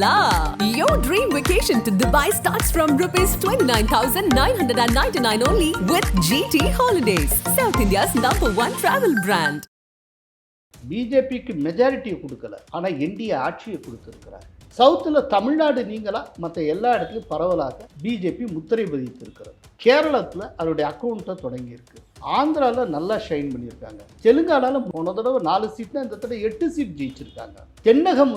la! Your dream vacation to Dubai starts from ₹29,999 only with GT Holidays, South India's #1 travel brand. பிஜேபிக்கு மெஜாரிட்டியை கொடுக்கல, ஆனால் NDA ஆட்சியை கொடுத்துருக்கிறார். சவுத்தில் தமிழ்நாடு நீங்களா மற்ற எல்லா இடத்துலையும் பரவலாக பிஜேபி முத்திரை பதித்திருக்கிறது. கேரளத்தில் அவருடைய அக்கௌண்ட்டை தொடங்கியிருக்கு. ஆந்திராவில் நல்லா ஷைன் பண்ணியிருக்காங்க. தெலுங்கானாவில் போன தடவை 4 சீட்னா இந்த தடவை 8 சீட் ஜெயிச்சிருக்காங்க. தென்னகம்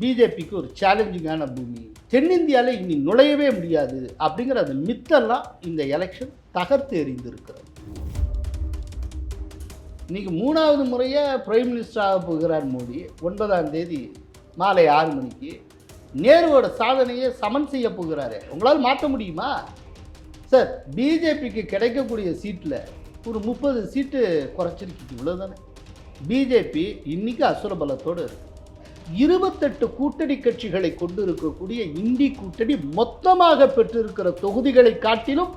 பிஜேபிக்கு ஒரு சேலஞ்சிங்கான பூமி. தென்னிந்தியாவில் இனி நுழையவே முடியாது அப்படிங்கிற அந்த மித்தெல்லாம் இந்த எலெக்ஷன் தகர்த்து எறிந்திருக்கிறது. இன்றைக்கி 3வது முறையாக பிரைம் மினிஸ்டராக போகிறார் மோடி. 9ஆம் தேதி மாலை 6 மணிக்கு நேருவோட சாதனையை சமன் செய்ய போகிறாரு. உங்களால் மாற்ற முடியுமா சார்? பிஜேபிக்கு கிடைக்கக்கூடிய சீட்டில் ஒரு 30 சீட்டு குறைச்சிருக்கு, இவ்வளோதானே. பிஜேபி இன்றைக்கி அசுர பலத்தோடு இருக்கு. 28 கூட்டணி கட்சிகளை கொண்டு இருக்கக்கூடிய இந்தி கூட்டணி மொத்தமாக பெற்றிருக்கிற தொகுதிகளை காட்டிலும்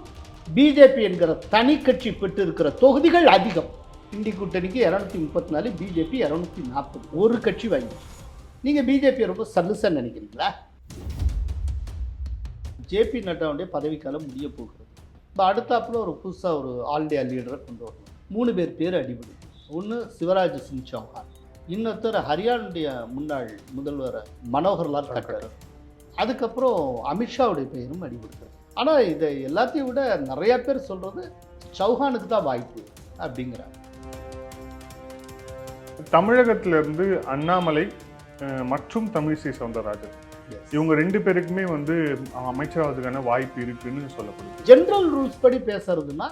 பிஜேபி என்கிற தனி கட்சி பெற்றிருக்கிற தொகுதிகள் அதிகம். இந்தி கூட்டணிக்கு 234, பிஜேபி 240. ஒரு கட்சி வாங்கி. நீங்கள் பிஜேபி ரொம்ப சல்லுசன்னு நினைக்கிறீங்களா? ஜேபி நட்டாவுடைய பதவிக்காலம் முடிய போகிறது. இப்போ அடுத்தாப்புல ஒரு புதுசாக ஒரு ஆல் இண்டியா லீடரை கொண்டு வரணும். 3 பேர் அடிபடு. ஒன்று சிவராஜ் சிங் சௌஹான், இன்னொருத்தர் ஹரியானுடைய முன்னாள் முதல்வர் மனோகர்லால் கட்டர், அதுக்கப்புறம் அமித்ஷாவுடைய பெயரும் அடிபடுகிறது. ஆனால் இதை எல்லாத்தையும் விட நிறையா பேர் சொல்கிறது சௌஹானுக்கு தான் வாய்ப்பு அப்படிங்கிறாங்க. தமிழகத்திலிருந்து அண்ணாமலை மற்றும் தமிழிசை சவுந்தரராஜன் இவங்க 2 பேருக்குமே அமைச்சராவதுக்கான வாய்ப்பு இருக்குன்னு சொல்லப்படுது. ஜெனரல் ரூல்ஸ் படி பேசுறதுன்னா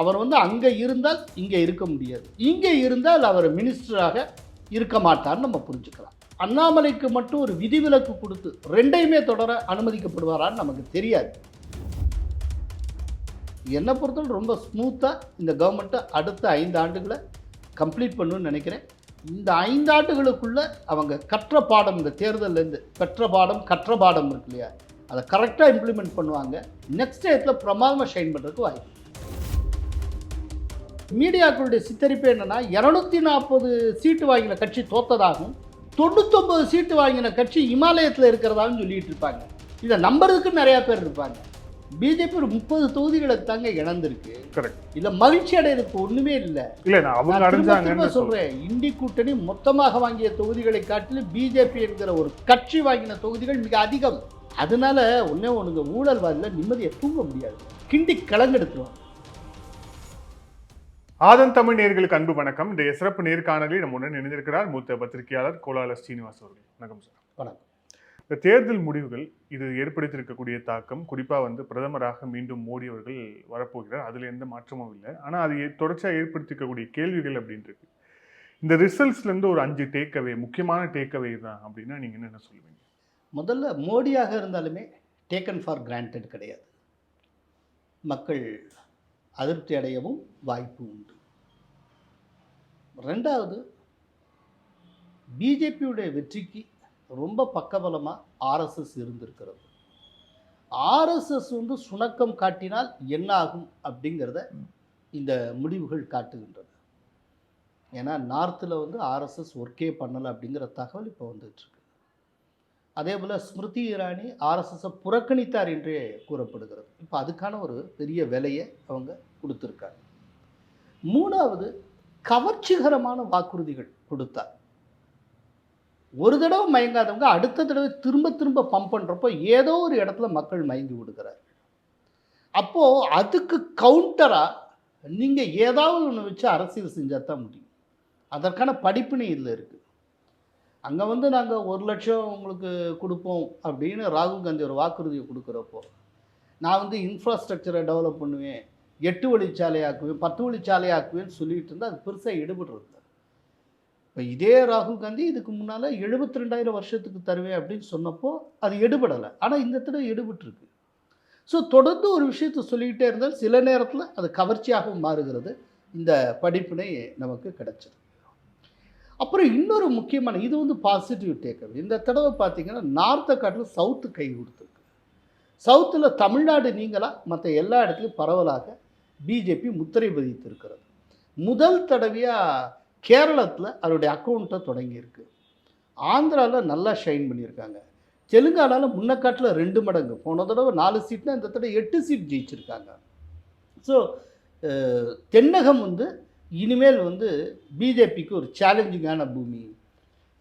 அவர் அங்கே இருந்தால் இங்கே இருக்க முடியாது, இங்கே இருந்தால் அவர் மினிஸ்டராக இருக்க மாட்டார்னு நம்ம புரிஞ்சுக்கலாம். அண்ணாமலைக்கு மட்டும் ஒரு விதிவிலக்கு கொடுத்து 2யுமே தொடர அனுமதிக்கப்படுவாரான்னு நமக்கு தெரியாது. என்னை பொறுத்தவரை ரொம்ப ஸ்மூத்தாக இந்த கவர்மெண்ட்டை அடுத்த 5 ஆண்டுகளை கம்ப்ளீட் பண்ணணும்னு நினைக்கிறேன். இந்த 5 ஆண்டுகளுக்குள்ளே அவங்க கற்ற பாடம், இந்த தேர்தலேருந்து கற்ற பாடம் இருக்கு இல்லையா, அதை கரெக்டாக இம்ப்ளிமெண்ட் பண்ணுவாங்க. நெக்ஸ்ட் டயத்தில் பிரமாதமாக ஷைன் பண்ணுறதுக்கு வாய்ப்பு. மீடியாக்களுடைய சித்தரிப்பு என்னென்னா 240 சீட்டு வாங்கின கட்சி தோத்ததாகவும் 99 சீட்டு வாங்கின கட்சி இமாலயத்தில் இருக்கிறதாகவும் சொல்லிட்டு இருப்பாங்க. இதை நம்புறதுக்கு நிறையா பேர் இருப்பாங்க. பிஜேபி ஒரு 30 தொகுதிகளுக்கு தாங்க இழந்திருக்கு. இல்ல மகிழ்ச்சி அடைறதுக்கு ஒண்ணுமே இல்லை. சொல்றேன், இந்தி கூட்டணி மொத்தமாக வாங்கிய தொகுதிகளை காட்டிலும் பிஜேபி என்கிற ஒரு கட்சி வாங்கின தொகுதிகள் மிக அதிகம். அதனால ஒண்ணுங்க, ஊழல்வாதில நிம்மதியை தூங்க முடியாது, கிண்டி கலங்கெடுத்துருவாங்க. ஆதன் தமிழ் நேயர்களுக்கு அன்பு வணக்கம். இந்த சிறப்பு நேர்காணலில் நம்முடன் இணைந்திருக்கிறார் மூத்த பத்திரிகையாளர் கோலால ஸ்ரீனிவாஸ் அவர்கள். வணக்கம் சார். வணக்கம். இந்த தேர்தல் முடிவுகள் இது ஏற்படுத்தியிருக்கக்கூடிய தாக்கம், குறிப்பாக பிரதமராக மீண்டும் மோடி அவர்கள் வரப்போகிறார், அதில் எந்த மாற்றமும் இல்லை. ஆனால் அது தொடர்ச்சியாக ஏற்படுத்திக்கக்கூடிய கேள்விகள் அப்படின்றது. இந்த ரிசல்ட்ஸ்லேருந்து ஒரு 5 டேக்அவே, முக்கியமான டேக்அவே தான் அப்படின்னா நீங்கள் என்ன சொல்லுவீங்க? முதல்ல மோடியாக இருந்தாலுமே டேக்கன் ஃபார் கிராண்டட் கிடையாது. மக்கள் அதிருப்தி அடையவும் வாய்ப்பு உண்டு. 2வது, பிஜேபியுடைய வெற்றிக்கு ரொம்ப பக்கபலமாக ஆர்எஸ்எஸ் இருந்திருக்கிறது. ஆர்எஸ்எஸ் சுணக்கம் காட்டினால் என்ன ஆகும் அப்படிங்கிறத இந்த முடிவுகள் காட்டுகின்றன. ஏன்னா நார்த்தில் ஆர்எஸ்எஸ் ஒர்க்கே பண்ணலை அப்படிங்கிற தகவல் இப்போ வந்துட்டுருக்கு. அதே போல் ஸ்மிருதி இரானி ஆர்எஸ்எஸை புறக்கணித்தார் என்றே கூறப்படுகிறது. இப்போ அதுக்கான ஒரு பெரிய விலையை அவங்க கொடுத்துருக்காங்க. 3வது, கவர்ச்சிகரமான வாக்குறுதிகள் கொடுத்தார். ஒரு தடவை மயங்காதவங்க அடுத்த தடவை திரும்ப பம்ப் பண்ணுறப்போ ஏதோ ஒரு இடத்துல மக்கள் மயங்கி விடுகிறார். அப்போது அதுக்கு கவுண்டராக நீங்கள் ஏதாவது ஒன்று வச்சு அரசியல் செஞ்சால் தான் முடியும். அதற்கான படிப்பினை இதில் இருக்குது. அங்கே நாங்கள் 1 லட்சம் உங்களுக்கு கொடுப்போம் அப்படின்னு ராகுல் காந்தி ஒரு வாக்குறுதியை கொடுக்குறப்போ, நான் இன்ஃப்ராஸ்ட்ரக்சரை டெவலப் பண்ணுவேன், 8 வழிச்சாலை ஆக்குவேன், 10 வழிச்சாலை ஆக்குவேன்னு சொல்லிட்டு இருந்தால் அது பெருசாக ஈடுபடுறது. இப்போ இதே ராகுல் காந்தி இதுக்கு முன்னால் 72,000 வருஷத்துக்கு தருவேன் அப்படின்னு சொன்னப்போ அது எடுபடலை. ஆனால் இந்த தடவை எடுபட்டுருக்கு. ஸோ தொடர்ந்து ஒரு விஷயத்தை சொல்லிக்கிட்டே இருந்தால் சில நேரத்தில் அது கவர்ச்சியாகவும் மாறுகிறது. இந்த படிப்பினை நமக்கு கிடைச்சது. அப்புறம் இன்னொரு முக்கியமான இது பாசிட்டிவ் டேக்கப். இந்த தடவை பார்த்திங்கன்னா நார்த்தை காட்டில் சவுத்து கை கொடுத்துருக்கு. சவுத்தில் தமிழ்நாடு நீங்களா மற்ற எல்லா இடத்துலையும் பரவலாக பிஜேபி முத்திரை பதித்திருக்கிறது. முதல் தடவையாக கேரளத்தில் அவருடைய அக்கௌண்ட்டை தொடங்கியிருக்கு. ஆந்திராவில் நல்லா ஷைன் பண்ணியிருக்காங்க. தெலுங்கானாவில் முன்னக்காட்டில் 2 மடங்கு. போன தடவை 4 சீட்னா இந்த தடவை 8 சீட் ஜெயிச்சிருக்காங்க. ஸோ தென்னகம் வந்து இனிமேல் வந்து பிஜேபிக்கு ஒரு சேலஞ்சிங்கான பூமி.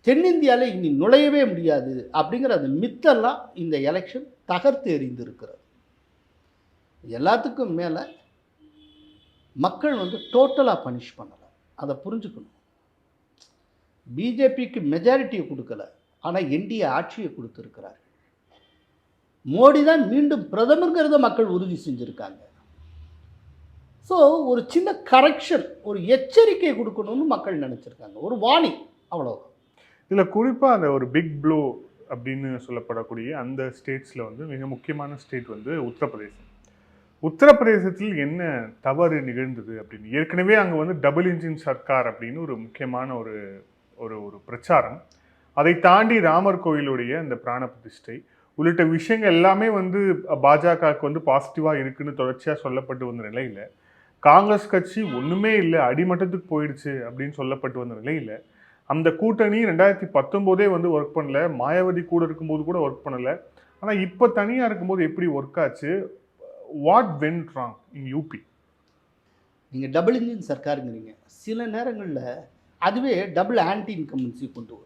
தென்னிந்தியாவில் இனி நுழையவே முடியாது அப்படிங்கிற அந்த மித்தெல்லாம் இந்த எலெக்ஷன் தகர்த்து எறிந்திருக்கிறது. எல்லாத்துக்கும் மேலே மக்கள் வந்து டோட்டலாக பனிஷ் பண்ணலை. அதை புரிஞ்சுக்கணும். பிஜேபிக்கு மெஜாரிட்டியை கொடுக்கல, ஆனால் என்டிஏ ஆட்சியை கொடுத்துருக்கிறார். மோடி தான் மீண்டும் பிரதமருங்கிறத மக்கள் உறுதி செஞ்சுருக்காங்க. ஸோ ஒரு சின்ன கரெக்ஷன், ஒரு எச்சரிக்கை கொடுக்கணும்னு மக்கள் நினச்சிருக்காங்க. ஒரு வார்னிங், அவ்வளோதான். இதில் குறிப்பாக அந்த ஒரு பிக் ப்ளோ அப்படின்னு சொல்லப்படக்கூடிய அந்த ஸ்டேட்ஸில் வந்து மிக முக்கியமான ஸ்டேட் வந்து உத்தரப்பிரதேசம். உத்தரப்பிரதேசத்தில் என்ன தவறு நிகழ்ந்தது அப்படின்னு, ஏற்கனவே அங்கே வந்து டபுள் இன்ஜின் சர்க்கார் அப்படின்னு ஒரு முக்கியமான ஒரு ஒரு பிரச்சாரம், அதை தாண்டி ராமர் கோயிலுடைய அந்த பிராண பிரதிஷ்டை உள்ளிட்ட விஷயங்கள் எல்லாமே வந்து பாஜகவுக்கு வந்து பாசிட்டிவாக இருக்குன்னு தொடர்ச்சியாக சொல்லப்பட்டு வந்த நிலையில், காங்கிரஸ் கட்சி ஒன்றுமே இல்லை, அடிமட்டத்துக்கு போயிடுச்சு அப்படின்னு சொல்லப்பட்டு வந்த நிலையில், அந்த கூட்டணி 2019 வந்து ஒர்க் பண்ணல, மாயாவதி கூட இருக்கும்போது கூட ஒர்க் பண்ணலை. ஆனால் இப்போ தனியாக இருக்கும்போது எப்படி ஒர்க் ஆச்சு? What went wrong in UP? நீங்கள் டபுள் இன்ஜின் சர்க்காருங்கிறீங்க, சில நேரங்களில் அதுவே டபுள் ஆன்டி இன்கம்பன்சி கொண்டு வரும்.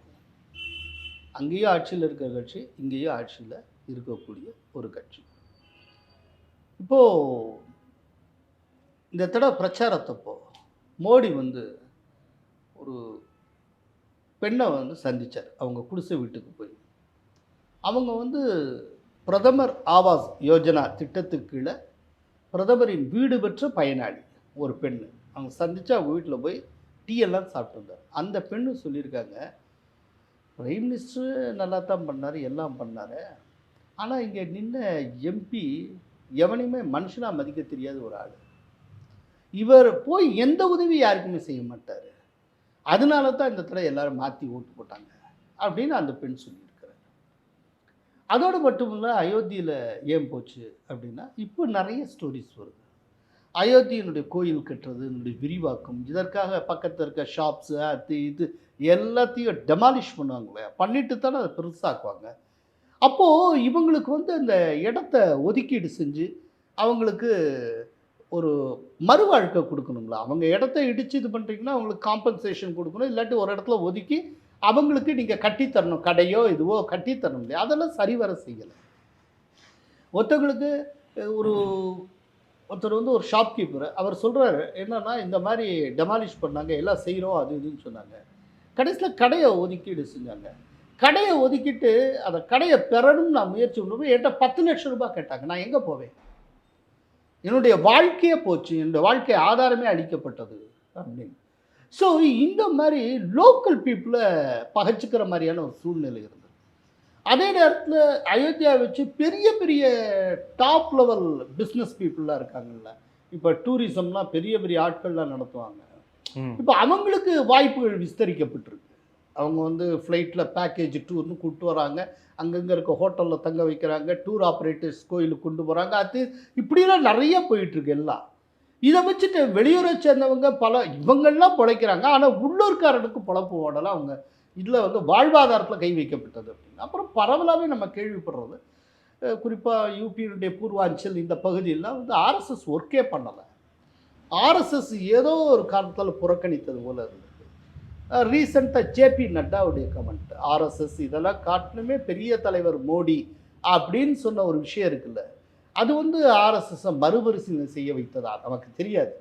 அங்கேயும் ஆட்சியில் இருக்கிற கட்சி, இங்கேயும் ஆட்சியில் இருக்கக்கூடிய ஒரு கட்சி. இப்போது இந்த தடவை பிரச்சாரத்தப்போ மோடி வந்து ஒரு பெண்ணை வந்து சந்தித்தார். அவங்க குடிசை வீட்டுக்கு போய் அவங்க வந்து பிரதமர் ஆவாஸ் யோஜனா திட்டத்துக்கு கீழே பிரதமரின் வீடு பெற்ற பயனாளி ஒரு பெண். அவங்க சந்தித்து அவங்க வீட்டில் போய் டீ எல்லாம் சாப்பிட்டு வந்தார். அந்த பெண்ணு சொல்லியிருக்காங்க, பிரைம் மினிஸ்டர் நல்லா தான் பண்ணார், எல்லாம் பண்ணார், ஆனால் இங்கே நின்ன எம்பி எவனையுமே மனுஷனாக மதிக்க தெரியாத ஒரு ஆள். இவர் போய் எந்த உதவி யாருக்குமே செய்ய மாட்டார், அதனால தான் இந்த தடவை எல்லாரும் மாற்றி ஓட்டு போட்டாங்க அப்படின்னு அந்த பெண் சொல்லியிருக்கிறார். அதோடு மட்டும் இல்லை, அயோத்தியில் ஏன் போச்சு அப்படின்னா இப்போ நிறைய ஸ்டோரிஸ் வருது. அயோத்தியினுடைய கோயில் கட்டுறது, என்னுடைய விரிவாக்கம், இதற்காக பக்கத்தில் இருக்க ஷாப்ஸு அது இது எல்லாத்தையும் டெமாலிஷ் பண்ணுவாங்களே, பண்ணிட்டு தானே அதை பெருசாக்குவாங்க. அப்போது இவங்களுக்கு வந்து அந்த இடத்த ஒதுக்கீடு செஞ்சு அவங்களுக்கு ஒரு மறுவாழ்க்கை கொடுக்கணுங்களா? அவங்க இடத்த இடித்து இது பண்ணுறீங்கன்னா அவங்களுக்கு காம்பன்சேஷன் கொடுக்கணும், இல்லாட்டி ஒரு இடத்துல ஒதுக்கி அவங்களுக்கு நீங்கள் கட்டித்தரணும், கடையோ இதுவோ கட்டித்தரணும் இல்லையா? அதெல்லாம் சரிவர செய்யலை. ஒருத்தவங்களுக்கு ஒருத்தர் வந்து ஒரு ஷாப்கீப்பர், அவர் சொல்கிறாரு என்னன்னா, இந்த மாதிரி டெமாலிஷ் பண்ணாங்க, எல்லாம் செய்கிறோம் அது இதுன்னு சொன்னாங்க. கடைசியில் கடையை ஒதுக்கீடு செஞ்சாங்க. கடையை ஒதுக்கிட்டு அந்த கடையை பெறணும்னு நான் முயற்சி பண்ணும்போது என்கிட்ட 10 லட்சம் ரூபாய் கேட்டாங்க. நான் எங்கே போவேன்? என்னுடைய வாழ்க்கையே போச்சு, என்னுடைய வாழ்க்கை ஆதாரமே அளிக்கப்பட்டது அப்படின்னு. ஸோ இந்த மாதிரி லோக்கல் பீப்புளை பகைச்சிக்கிற மாதிரியான ஒரு சூழ்நிலை இருந்தது. அதே நேரத்தில் அயோத்தியா வச்சு பெரிய பெரிய டாப் லெவல் பிஸ்னஸ் பீப்புளாக இருக்காங்கல்ல, இப்போ டூரிசம்லாம் பெரிய பெரிய ஆட்கள்லாம் நடத்துவாங்க. இப்போ அவங்களுக்கு வாய்ப்புகள் விஸ்தரிக்கப்பட்டிருக்கு. அவங்க வந்து ஃப்ளைட்டில் பேக்கேஜ் டூர்னு கூப்பிட்டு வராங்க, அங்கங்கே இருக்க ஹோட்டலில் தங்க வைக்கிறாங்க, டூர் ஆப்ரேட்டர்ஸ் கோயிலுக்கு கொண்டு போகிறாங்க, அது இப்படிலாம் நிறைய போயிட்டுருக்கு எல்லாம். இதை வச்சுட்டு வெளியூரை சேர்ந்தவங்க இவங்கெல்லாம் பிழைக்கிறாங்க, ஆனால் உள்ளூர்காரனுக்கு பொழப்பு ஓடலாம். அவங்க இதில் வந்து வாழ்வாதாரத்தில் கை வைக்கப்பட்டது அப்படின்னு அப்புறம் பரவலாகவே நம்ம கேள்விப்படுறது, குறிப்பாக யூபியினுடைய பூர்வாஞ்சல் இந்த பகுதியெல்லாம் வந்து ஆர்எஸ்எஸ் ஒர்க்கே பண்ணலை. ஆர்எஸ்எஸ் ஏதோ ஒரு காரணத்தால் புறக்கணித்தது போல் இருந்தது. ரீசெண்டாக ஜேபி நட்டாவுடைய கமெண்ட், ஆர்எஸ்எஸ் இதெல்லாம் காட்டிலுமே பெரிய தலைவர் மோடி அப்படின்னு சொன்ன ஒரு விஷயம் இருக்குல்ல, அது வந்து ஆர்எஸ்எஸ்ஸை மறுபரிசீலனை செய்ய வைத்ததா நமக்கு தெரியாது.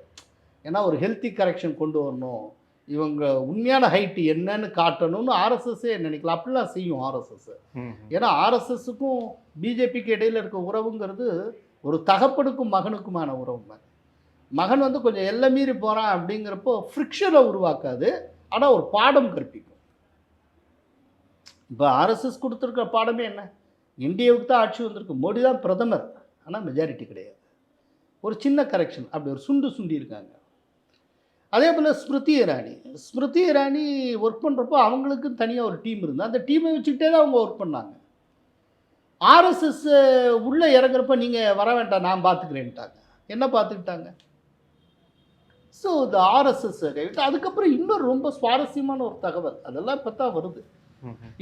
ஏன்னா ஒரு ஹெல்த்தி கரெக்ஷன் கொண்டு வரணும், இவங்க உண்மையான ஹைட்டு என்னன்னு காட்டணும்னு ஆர்எஸ்எஸ்ஸே நினைக்கலாம். அப்படிலாம் செய்யும் ஆர்எஸ்எஸ். ஏன்னா ஆர்எஸ்எஸ்ஸுக்கும் பிஜேபிக்கு இடையில் இருக்க உறவுங்கிறது ஒரு தகப்பனுக்கும் மகனுக்குமான உறவு மாதிரி. மகன் வந்து கொஞ்சம் எல்லை மீறி போகிறான் அப்படிங்கிறப்போ ஃப்ரிக்ஷனை உருவாக்காது, ஆனால் ஒரு பாடம் கற்பிக்கும். இப்போ ஆர்எஸ்எஸ் கொடுத்துருக்க பாடமே என்ன? இந்தியாவுக்கு தான் ஆட்சி வந்திருக்கு, மோடி தான் பிரதமர், ஆனால் மெஜாரிட்டி கிடையாது. ஒரு சின்ன கரெக்ஷன், அப்படி ஒரு சுண்டி இருக்காங்க. அதே போல் ஸ்மிருதி இரானி ஒர்க் பண்ணுறப்போ அவங்களுக்கு தனியாக ஒரு டீம் இருந்தால் அந்த டீமை வச்சுக்கிட்டே தான் அவங்க ஒர்க் பண்ணாங்க. ஆர்எஸ்எஸ் உள்ளே இறங்குறப்ப நீங்கள் வர வேண்டாம் நான் பார்த்துக்கிறேன்ட்டாங்க. என்ன பார்த்துக்கிட்டாங்க? ஸோ இந்த ஆர்எஸ்எஸ் கைவிட்டு அதுக்கப்புறம் இன்னொரு ரொம்ப சுவாரஸ்யமான ஒரு தகவல், அதெல்லாம் இப்போ தான் வருது.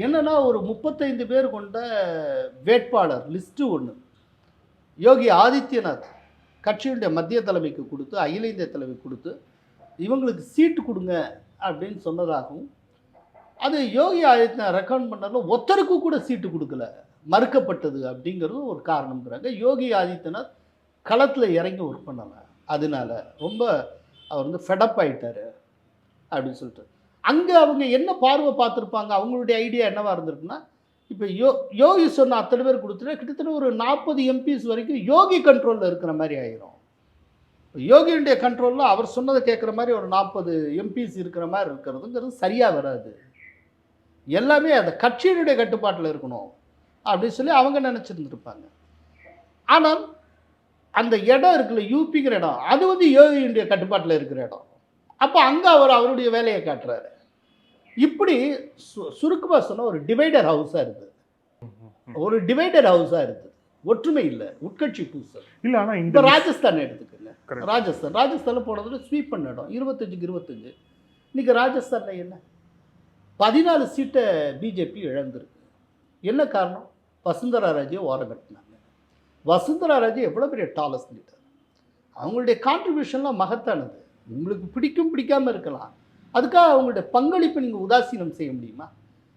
என்னன்னா ஒரு 35 பேர் கொண்ட வேட்பாளர் லிஸ்ட்டு ஒன்று யோகி ஆதித்யநாத் கட்சியுடைய மத்திய தலைமைக்கு கொடுத்து அகில இந்திய தலைமைக்கு கொடுத்து இவங்களுக்கு சீட்டு கொடுங்க அப்படின்னு சொன்னதாகவும் அது யோகி ஆதித்யநாத் ரெக்கமெண்ட் பண்ணதில் ஒருத்தருக்கு கூட சீட்டு கொடுக்கல, மறுக்கப்பட்டது அப்படிங்கிறது ஒரு காரணம்ங்கிறாங்க. யோகி ஆதித்யநாத் களத்தில் இறங்கி ஒர்க் பண்ணலை, அதனால ரொம்ப அவர் வந்து ஃபெடப் ஆகிட்டார் அப்படின்னு சொல்லிட்டு. அங்கே அவங்க என்ன பார்வை பார்த்துருப்பாங்க, அவங்களுடைய ஐடியா என்னவாக இருந்திருக்குன்னா, இப்போ யோகி சொன்ன அத்தனை பேர் கொடுத்துட்டு கிட்டத்தட்ட ஒரு 40 எம்பிஸ் வரைக்கும் யோகி கண்ட்ரோலில் இருக்கிற மாதிரி ஆயிரும். யோகியுடைய கண்ட்ரோலில் அவர் சொன்னதை கேட்குற மாதிரி ஒரு 40 எம்பிஸ் இருக்கிற மாதிரி இருக்கிறதுங்கிறது சரியாக வராது. எல்லாமே அந்த கட்சியினுடைய கட்டுப்பாட்டில் இருக்கணும் அப்படின்னு சொல்லி அவங்க நினச்சிருந்துருப்பாங்க. ஆனால் அந்த இடம் இருக்குல்ல, யூபிங்கிற இடம், அது வந்து யோகியுடைய கட்டுப்பாட்டில் இருக்கிற இடம். அப்போ அங்கே அவர் அவருடைய வேலையை காட்டுறாரு. இப்படி சுருக்கமாக சொன்னால் ஒரு டிவைடர் ஹவுஸாக இருக்குது, ஒரு டிவைடர் ஹவுஸாக இருக்குது, ஒற்றுமை இல்லை, உட்கட்சி பூசல் இல்லை. ஆனால் இந்த ராஜஸ்தான் எடுத்துக்கங்க, ராஜஸ்தானில் போனதில் ஸ்வீப் பண்ண இடம் 25க்கு 25. இன்றைக்கி ராஜஸ்தானில் என்ன 14 சீட்டை பிஜேபி இழந்திருக்கு. என்ன காரணம்? வசுந்தரா ராஜியை ஓரம் கட்டினாங்க. வசுந்தரா ராஜே எவ்வளோ பெரிய டாலஸ்ட் லீடர், அவங்களுடைய கான்ட்ரிபியூஷன்லாம் மகத்தானது. உங்களுக்கு பிடிக்கும் பிடிக்காமல் இருக்கலாம், அதுக்காக அவங்களுடைய பங்களிப்பை நீங்கள் உதாசீனம் செய்ய முடியுமா?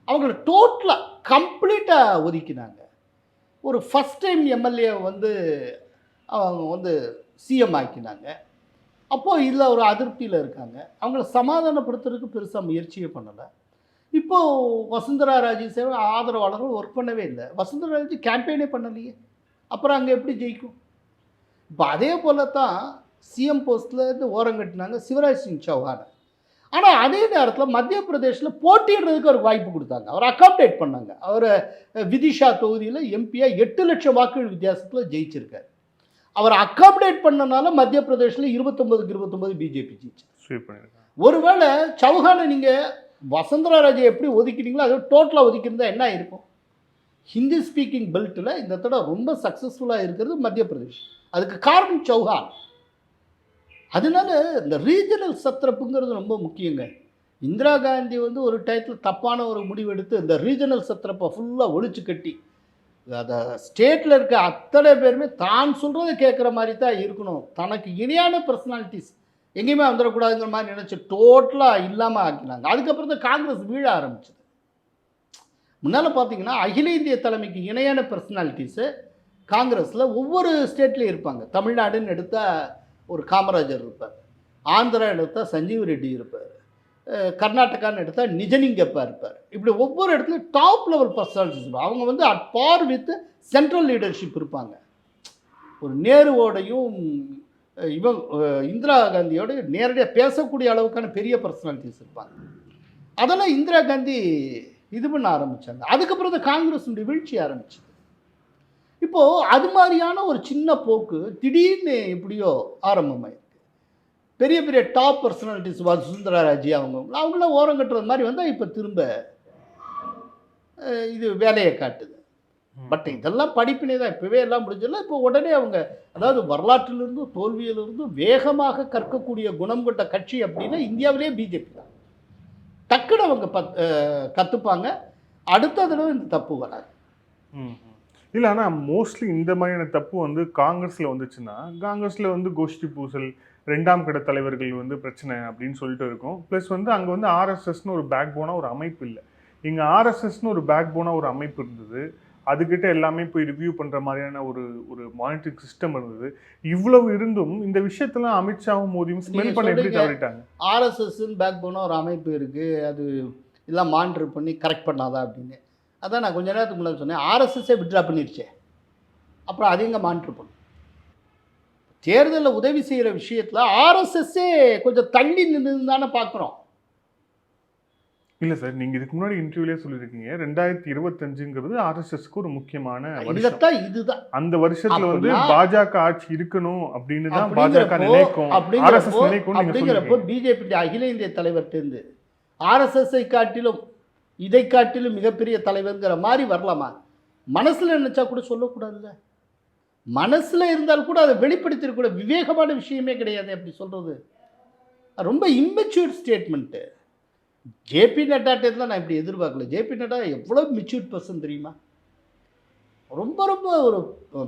அவங்கள டோட்டலாக கம்ப்ளீட்டாக ஒதுக்கினாங்க. ஒரு ஃபஸ்ட் டைம் எம்எல்ஏ வந்து அவங்க வந்து சிஎம் ஆக்கினாங்க. அப்போது இதில் ஒரு அதிருப்தியில் இருக்காங்க. அவங்கள சமாதானப்படுத்துறதுக்கு பெருசாக முயற்சியே பண்ணலை. இப்போது வசுந்தரா ராஜே சேவை ஆதரவாளர்கள் ஒர்க் பண்ணவே இல்லை. வசுந்தரா ராஜே கேம்பெயினே பண்ணலையே, அப்புறம் அங்கே எப்படி ஜெயிக்கும்? இப்போ அதே போல தான் சிஎம் போஸ்ட்லேருந்து ஓரங்கட்டினாங்க சிவராஜ் சிங் சௌஹானை. ஆனால் அதே நேரத்தில் மத்திய பிரதேசில் போட்டியிடுறதுக்கு ஒரு வாய்ப்பு கொடுத்தாங்க, அவர் அகாமடேட் பண்ணாங்க. அவர் விதிஷா தொகுதியில் எம்பியாக 8 லட்சம் வாக்குகள் வித்தியாசத்தில் ஜெயிச்சிருக்கார். அவர் அகாமடேட் பண்ணனால மத்திய பிரதேசில் 29க்கு 29 பிஜேபி ஜெயிச்சு. ஒருவேளை சௌஹானை நீங்கள் வசுந்தரா ராஜே எப்படி ஒதுக்கினீங்களோ அதை டோட்டலாக ஒதுக்கியிருந்தா என்ன இருக்கும்? ஹிந்தி ஸ்பீக்கிங் பெல்ட்டில் இந்த தடவை ரொம்ப சக்ஸஸ்ஃபுல்லாக இருக்கிறது மத்திய பிரதேஷ். அதுக்கு காரணம் சௌஹான். அதனால இந்த ரீஜனல் சத்திரப்புங்கிறது ரொம்ப முக்கியங்க. இந்திரா காந்தி வந்து ஒரு டயத்தில் தப்பான ஒரு முடிவு எடுத்து இந்த ரீஜனல் சத்திரப்பை ஃபுல்லாக ஒழிச்சு கட்டி அதை ஸ்டேட்டில் இருக்க அத்தனை பேருமே தான் சொல்கிறத கேட்குற மாதிரி தான் இருக்கணும், தனக்கு இணையான பர்சனாலிட்டிஸ் எங்கேயுமே வந்துடக்கூடாதுங்கிற மாதிரி நினச்சி டோட்டலாக இல்லாமல் ஆக்கினாங்க. அதுக்கப்புறம் தான் காங்கிரஸ் வீழ ஆரம்பிச்சது. முன்னால் பார்த்தீங்கன்னா அகில இந்திய தலைமைக்கு இணையான பர்சனாலிட்டிஸு காங்கிரஸில் ஒவ்வொரு ஸ்டேட்லேயும் இருப்பாங்க. தமிழ்நாடுன்னு எடுத்தால் ஒரு காமராஜர் இருப்பார், ஆந்திரா எடுத்தால் சஞ்சீவ் ரெட்டி இருப்பார், கர்நாடகான்னு எடுத்தால் நிஜலிங்கப்பா இருப்பார். இப்படி ஒவ்வொரு இடத்துலையும் டாப் லெவல் பர்சனாலிட்டிஸ் இருப்பாங்க. அவங்க வந்து at par with central leadership இருப்பாங்க. ஒரு நேருவோடையும் இந்திரா காந்தியோட நேரடியாக பேசக்கூடிய அளவுக்கான பெரிய பர்சனாலிட்டிஸ் இருப்பாங்க. அதெல்லாம் இந்திரா காந்தி இது பண்ண ஆரம்பித்தாங்க. அதுக்கப்புறம் தான் காங்கிரஸுடைய வீழ்ச்சி ஆரம்பிச்சது. இப்போது அது மாதிரியான ஒரு சின்ன போக்கு திடீர்னு எப்படியோ ஆரம்பமாயிருக்கு. பெரிய பெரிய டாப் பர்சனாலிட்டிஸ் வசுந்தரா ராஜே அவங்கள ஓரம் கட்டுறது மாதிரி வந்தால் இப்போ திரும்ப இது வேலையை காட்டுது. பட் இதெல்லாம் படிப்பினே தான், இப்போவே எல்லாம் முடிஞ்சதில்ல. இப்போ உடனே அவங்க அதாவது வரலாற்றிலிருந்தும் தோல்வியிலிருந்தும் வேகமாக கற்கக்கூடிய குணம் கொண்ட கட்சி அப்படின்னா இந்தியாவிலே பிஜேபி தான். டக்குன்னு அவங்க கற்றுப்பாங்க, அடுத்த தடவை இந்த தப்பு வராது. இல்லை, ஆனால் மோஸ்ட்லி இந்த மாதிரியான தப்பு வந்து காங்கிரஸில் வந்துச்சுன்னா காங்கிரஸில் வந்து கோஷ்டி பூசல், 2ஆம் கட்ட தலைவர்கள் வந்து பிரச்சனை அப்படின்னு சொல்லிட்டு இருக்கும். ப்ளஸ் வந்து அங்கே வந்து ஆர்எஸ்எஸ்னு ஒரு பேக் போனாக ஒரு அமைப்பு இல்லை. இங்கே ஆர்எஸ்எஸ்னு ஒரு பேக் போனாக ஒரு அமைப்பு இருந்தது, அதுக்கிட்ட எல்லாமே போய் ரிவ்யூ பண்ணுற மாதிரியான ஒரு மானிட்டரிங் சிஸ்டம் இருந்தது. இவ்வளவு இருந்தும் இந்த விஷயத்தெல்லாம் அமித்ஷாவும் மோடியும் ஸ்மெல் பண்ண எப்படி தவறிட்டாங்க? ஆர்எஸ்எஸ்ன்னு பேக் போனால் ஒரு அமைப்பு இருக்குது, அது எல்லாம் மானிட்டர் பண்ணி கரெக்ட் பண்ணாதான் அப்படின்னு. அதான் நான் கொஞ்ச நேரத்துக்கு முன்னாடி சொன்னேன், ஆர்எஸ்எஸ்ஸே விட்ரா பண்ணிருச்சே, அப்புறம் அது எங்கே மானிட்டர் பண்ணும்? தேர்தலில் உதவி செய்கிற விஷயத்தில் ஆர்எஸ்எஸ்ஸே கொஞ்சம் தள்ளி நின்று தானே பார்க்குறோம். இல்லை சார், நீங்கள் இதுக்கு முன்னாடி இன்டர்வியூலே சொல்லியிருக்கீங்க 2025ங்கிறது ஆர்எஸ்எஸ்க்கு ஒரு முக்கியமான வருஷம். இதுதான் அந்த வருஷத்துல வந்து பாஜக ஆட்சி இருக்கணும் அப்படின்னு தான் பாஜக நினைக்கும், ஆர்எஸ்எஸ் நினைக்கும். அப்படிங்கிறப்போ பிஜேபி அகில இந்திய தலைவர்கிட்டேருந்து ஆர்எஸ்எஸ்ஐ காட்டிலும் இதை காட்டிலும் மிகப்பெரிய தலைவர்ங்கிற மாதிரி வரலாமா? மனசில் நினச்சா கூட சொல்லக்கூடாதுல்ல. மனசில் இருந்தால் கூட அதை வெளிப்படுத்திருக்கூட விவேகமான விஷயமே கிடையாது. அப்படி சொல்கிறது ரொம்ப இம்மெச்சூர் ஸ்டேட்மெண்ட்டு. ஜேபி நட்டாட்டத்தில் நான் இப்படி எதிர்பார்க்கல. ஜேபி நட்டா எவ்வளோ மெச்சூர்ட் பர்சன் தெரியுமா? ரொம்ப ரொம்ப ஒரு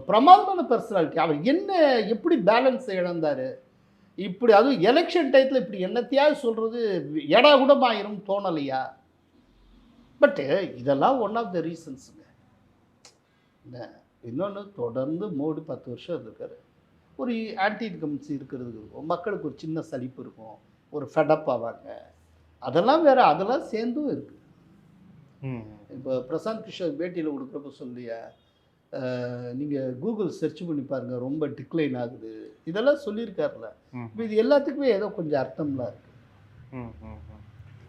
பிரமாதமான பர்சனாலிட்டி. அவர் என்ன எப்படி பேலன்ஸ் இழந்தார்? இப்படி அதுவும் எலெக்ஷன் டயத்தில் இப்படி என்னத்தையாவது சொல்கிறது எடா கூடமாயிரும் தோணலையா? பட்டு இதெல்லாம் ஒன் ஆஃப் த ரீசன்ஸுங்க. இன்னொன்று, தொடர்ந்து மோடி 10 வருஷம் இருந்திருக்காரு. ஒரு ஆன்டி இன்கம்சி இருக்கிறது, மக்களுக்கு ஒரு சின்ன சலிப்பு இருக்கும், ஒரு ஃபெடப் ஆவாங்க, அதெல்லாம் வேறு, அதெல்லாம் சேர்ந்தும் இருக்குது. இப்போ பிரசாந்த் கிஷோர் பேட்டியில் கொடுக்குறப்ப சொல்லியா, நீங்கள் கூகுள் சர்ச் பண்ணி பாருங்கள் ரொம்ப டிக்ளைன் ஆகுது, இதெல்லாம் சொல்லியிருக்காருல. இப்போ இது எல்லாத்துக்குமே ஏதோ கொஞ்சம் அர்த்தம்லாம் இருக்குது.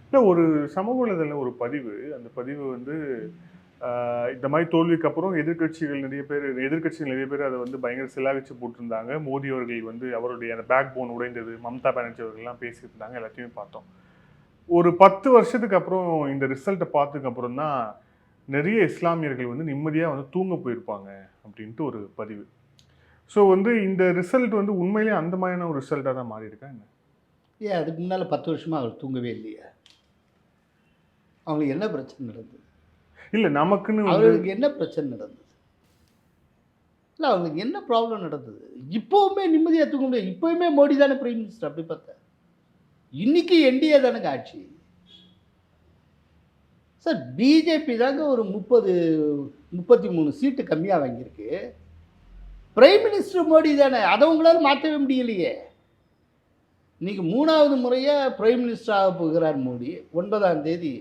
இல்லை, ஒரு சமூக வலைதள ஒரு பதிவு, அந்த பதிவு வந்து இந்த மாதிரி தோல்விக்கு அப்புறம் எதிர்கட்சிகள் நிறைய பேர் அதை வந்து பயங்கர சிலாகிச்சு போட்டிருந்தாங்க. மோடி அவர்கள் வந்து அவருடைய அந்த பேக் போன் உடைந்தது, மம்தா பானர்ஜி அவர்கள்லாம் பேசியிருந்தாங்க, எல்லாத்தையுமே பார்த்தோம். ஒரு 10 வருஷத்துக்கு அப்புறம் இந்த ரிசல்ட்டை பார்த்ததுக்கு அப்புறம் தான் நிறைய இஸ்லாமியர்கள் வந்து நிம்மதியாக வந்து தூங்க போயிருப்பாங்க அப்படின்ட்டு ஒரு பதிவு. ஸோ வந்து இந்த ரிசல்ட் வந்து உண்மையிலேயே அந்த மாதிரியான ஒரு ரிசல்ட்டாக தான் மாறி இருக்கா என்ன? ஏன் அதுக்கு முன்னால் 10 வருஷமாக அவர் தூங்கவே இல்லையா? அவங்களுக்கு என்ன பிரச்சனை நடந்தது? இல்லை, நமக்குன்னு அவர்களுக்கு என்ன பிரச்சனை நடந்தது? இல்லை, அவங்களுக்கு என்ன ப்ராப்ளம் நடந்தது? இப்போவுமே நிம்மதியாக தூங்க முடியாது. இப்போவுமே மோடி தானே பிரைம் மினிஸ்டர். அப்படி பார்த்தா இன்னைக்கு என்டிஏ தானேங்க ஆட்சி. சார், பிஜேபி தாங்க ஒரு 33 சீட்டு கம்மியாக வாங்கியிருக்கு. பிரைம் மினிஸ்டர் மோடி தானே. அதை உங்களால் மாற்றவே முடியலையே. இன்னைக்கு 3வது முறையாக பிரைம் மினிஸ்டர் ஆக போகிறார் மோடி. 9ஆம் தேதி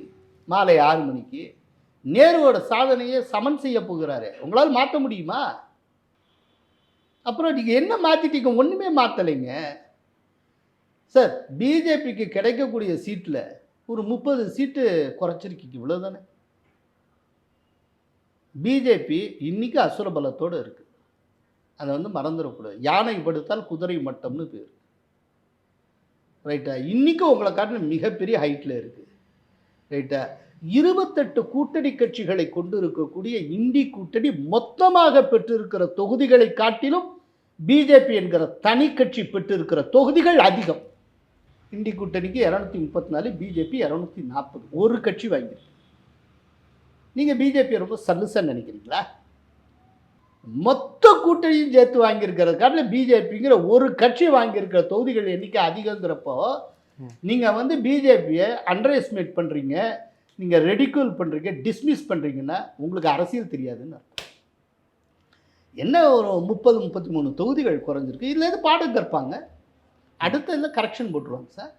மாலை 6 மணிக்கு நேருவோட சாதனையை சமன் செய்ய போகிறாரு. உங்களால் மாற்ற முடியுமா? அப்புறம் நீங்கள் என்ன மாற்றிட்டீங்க? ஒன்றுமே மாற்றலைங்க சார். பிஜேபிக்கு கிடைக்கக்கூடிய சீட்டில் ஒரு 30 சீட்டு குறைச்சிருக்கீங்க, இவ்வளோதானே. பிஜேபி இன்னைக்கு அசுர பலத்தோடு இருக்குது. அதை வந்து மறந்துடக்கூடாது. யானை படுத்தால் குதிரை மட்டம்னு பேர், ரைட்டா? இன்றைக்கும் உங்களை காட்டின மிகப்பெரிய ஹைட்டில் இருக்குது, ரைட்டா? 28 கூட்டணி கட்சிகளை கொண்டு இருக்கக்கூடிய இந்தி கூட்டணி மொத்தமாக பெற்றிருக்கிற தொகுதிகளை காட்டிலும் பிஜேபி என்கிற தனி கட்சி பெற்றிருக்கிற தொகுதிகள் அதிகம். இந்தி கூட்டணிக்கு 234, பிஜேபி 240. ஒரு கட்சி வாங்கியிருக்கு. நீங்கள் பிஜேபி ரொம்ப சல்லுசன்னு நினைக்கிறீங்களா? மொத்த கூட்டணியும் சேர்த்து வாங்கியிருக்கிறது காட்டில் பிஜேபிங்கிற ஒரு கட்சி வாங்கியிருக்கிற தொகுதிகள் எண்ணிக்கை அதிகங்கிறப்போ நீங்கள் வந்து பிஜேபியை அண்டர் எஸ்டிமேட் பண்ணுறீங்க, நீங்கள் ரெடிக்யூல் பண்ணுறீங்க, டிஸ்மிஸ் பண்ணுறீங்கன்னா உங்களுக்கு அரசியல் தெரியாதுன்னு அர்த்தம். என்ன ஒரு 30-33 தொகுதிகள் குறைஞ்சிருக்கு. இதில் எது பாடம் கற்பாங்க, அடுத்ததில் கரெக்ஷன் போட்டுருவாங்க சார்.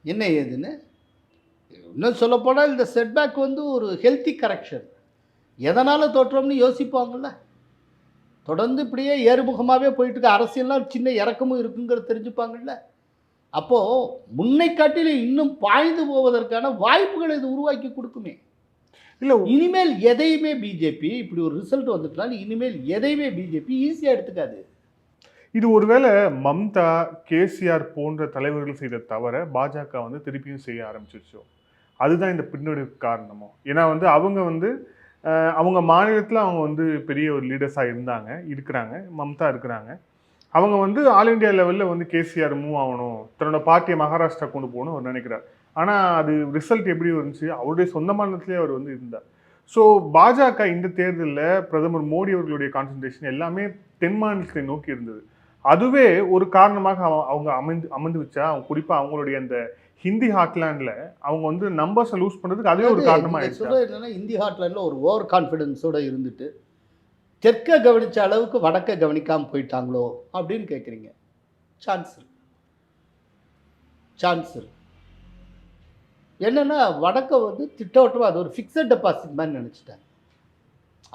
என்ன ஏதுன்னு இன்னும் சொல்லப்போனால் இந்த செட்பேக் வந்து ஒரு ஹெல்த்தி கரெக்ஷன். எதனால் தோற்றோம்னு யோசிப்பாங்கள்ல. தொடர்ந்து இப்படியே ஏறுமுகமாகவே போயிட்டு அரசியல்லாம் சின்ன இறக்கமும் இருக்குங்கிறது தெரிஞ்சுப்பாங்கள்ல. அப்போது முன்னை காட்டிலும் இன்னும் பாய்ந்து போவதற்கான வாய்ப்புகளை இது உருவாக்கி கொடுக்குமே. இல்லை, இனிமேல் எதையுமே பிஜேபி இப்படி ஒரு ரிசல்ட் வந்துட்டால் இனிமேல் எதையுமே பிஜேபி ஈஸியாக எடுத்துக்காது. இது ஒருவேளை மம்தா, கேசிஆர் போன்ற தலைவர்கள் செய்த தவிர பாஜக வந்து திருப்பியும் செய்ய ஆரம்பிச்சிருச்சோ, அதுதான் இந்த பின்னடைவுக்கு காரணமோ? ஏன்னா வந்து அவங்க மாநிலத்தில் அவங்க வந்து பெரிய ஒரு லீடர்ஸாக இருக்கிறாங்க, மம்தா இருக்கிறாங்க. அவங்க வந்து ஆல் இண்டியா லெவலில் வந்து கேசிஆர் மூவ் ஆகணும், தன்னோட பார்ட்டியை மகாராஷ்டிரா கொண்டு போகணும் அவர் நினைக்கிறார். ஆனால் அது ரிசல்ட் எப்படி வந்துச்சு? அவருடைய சொந்த மாநிலத்திலே அவர் வந்து இருந்தார். ஸோ பாஜக இந்த தேர்தலில் பிரதமர் மோடி அவர்களுடைய கான்சன்ட்ரேஷன் எல்லாமே தென் மாநிலத்தை நோக்கி இருந்தது. அதுவே ஒரு காரணமாக அவங்க அமர்ந்து வச்சா, அவங்க குறிப்பாக அவங்களுடைய அந்த ஹிந்தி ஹார்ட்லேண்டில் அவங்க வந்து நம்பர்ஸை லூஸ் பண்ணுறதுக்கு அதுவே ஒரு காரணமாக சொல்கிறது என்னென்னா, ஹிந்தி ஹார்ட்லேண்டில் ஒரு ஓவர் கான்ஃபிடென்ஸோடு இருந்துட்டு தெற்க கவனித்த அளவுக்கு வடக்க கவனிக்காமல் போயிட்டாங்களோ அப்படின்னு கேட்குறீங்க. சான்ஸ் இருக்கு. என்னென்னா, வடக்க வந்து திட்டவட்டமாக அது ஒரு ஃபிக்ஸட் டெபாசிட் மாதிரி நினச்சிட்டாங்க.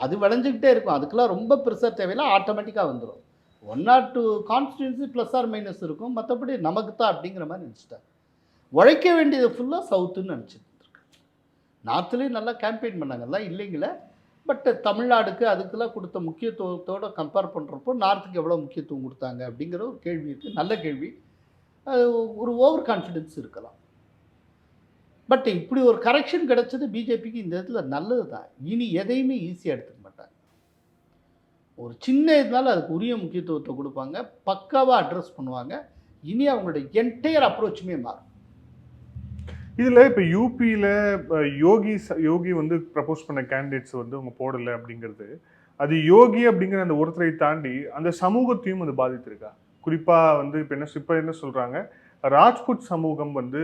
அது விளைஞ்சிக்கிட்டே இருக்கும், அதுக்கெல்லாம் ரொம்ப பெருசாக தேவையில்லை, ஆட்டோமேட்டிக்காக வந்துடும். 1 or 2 constituency plus R minus இருக்கும், மற்றபடி நமக்கு தான் அப்படிங்கிற மாதிரி நினச்சிட்டாங்க. உழைக்க வேண்டியது ஃபுல்லாக சவுத்துன்னு நினச்சிட்டு இருக்காங்க. நார்த்துலேயும் நல்லா கேம்பெயின் பண்ணாங்கலாம் இல்லைங்களே. பட் தமிழ்நாடுக்கு அதுக்கெல்லாம் கொடுத்த முக்கியத்துவத்தோடு கம்பேர் பண்ணுறப்போ நார்த்துக்கு எவ்வளோ முக்கியத்துவம் கொடுத்தாங்க அப்படிங்கிற ஒரு கேள்வி இருக்குது. நல்ல கேள்வி. ஒரு ஓவர் கான்ஃபிடென்ஸ் இருக்கலாம். பட் இப்படி ஒரு கரெக்ஷன் கிடச்சது பிஜேபிக்கு இந்த இடத்துல நல்லது தான். இனி எதையுமே ஈஸியாக எடுத்துக்க மாட்டாங்க. ஒரு சின்ன இதனால அதுக்கு உரிய முக்கியத்துவத்தை கொடுப்பாங்க, பக்காவாக அட்ரஸ் பண்ணுவாங்க. இனி அவங்களுடைய என்டையர் அப்ரோச்சுமே மாறும். இதில் இப்போ யூபியில் யோகி வந்து ப்ரப்போஸ் பண்ண கேண்டிடேட்ஸ் வந்து அவங்க போடலை அப்படிங்கிறது, அது யோகி அப்படிங்கிற அந்த ஒருத்தரை தாண்டி அந்த சமூகத்தையும் அது பாதித்திருக்கா? குறிப்பாக வந்து இப்போ என்ன சொல்கிறாங்க, ராஜ்புட் சமூகம் வந்து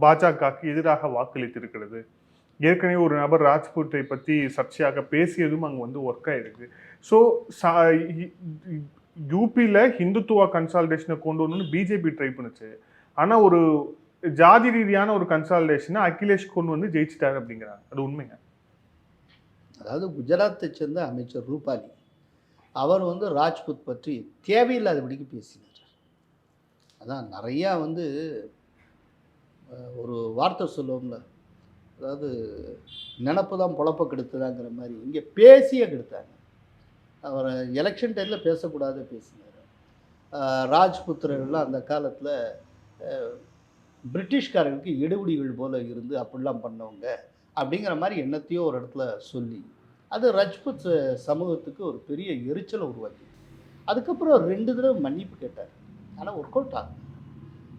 பாஜகவுக்கு எதிராக வாக்களித்திருக்கிறது. ஏற்கனவே ஒரு நபர் ராஜ்புட்டை பற்றி சர்ச்சையாக பேசியதும் அங்கே வந்து ஒர்க் ஆயிருக்கு. ஸோ யூபியில் ஹிந்துத்துவா கன்சால்டேஷனை கொண்டு வரணும்னு பிஜேபி ட்ரை பண்ணுச்சு. ஆனால் ஒரு ஜாதி ரீதியான ஒரு கன்சால்டேஷனை அகிலேஷ் கொண்டு வந்து ஜெயிச்சிட்டாரு அப்படிங்கிறாங்க. அது உண்மைங்க? அதாவது குஜராத்தை சேர்ந்த அமைச்சர் ரூபாலி அவர் வந்து ராஜ்புத் பற்றி தேவையில்லாதபடிக்கு பேசினார். அதான் நிறையா வந்து ஒரு வார்த்தை சொல்லுவோம்ல, அதாவது நினப்பு தான் பொழப்ப கெடுத்துதாங்கிற மாதிரி இங்கே பேசியே கெடுத்தாங்க. அவர் எலெக்ஷன் டைமில் பேசக்கூடாத பேசினார். ராஜ்புத்திரர்கள்லாம் அந்த காலத்தில் பிரிட்டிஷ்காரர்களுக்கு எடுபடிகள் போல் இருந்து அப்படிலாம் பண்ணவங்க அப்படிங்கிற மாதிரி என்னத்தையோ ஒரு இடத்துல சொல்லி அது ராஜ்புத் சமூகத்துக்கு ஒரு பெரிய எரிச்சலை உருவாக்கி அதுக்கப்புறம் 2 தடவை மன்னிப்பு கேட்டார். ஆனால் ஒர்க் அவுட் ஆகும்.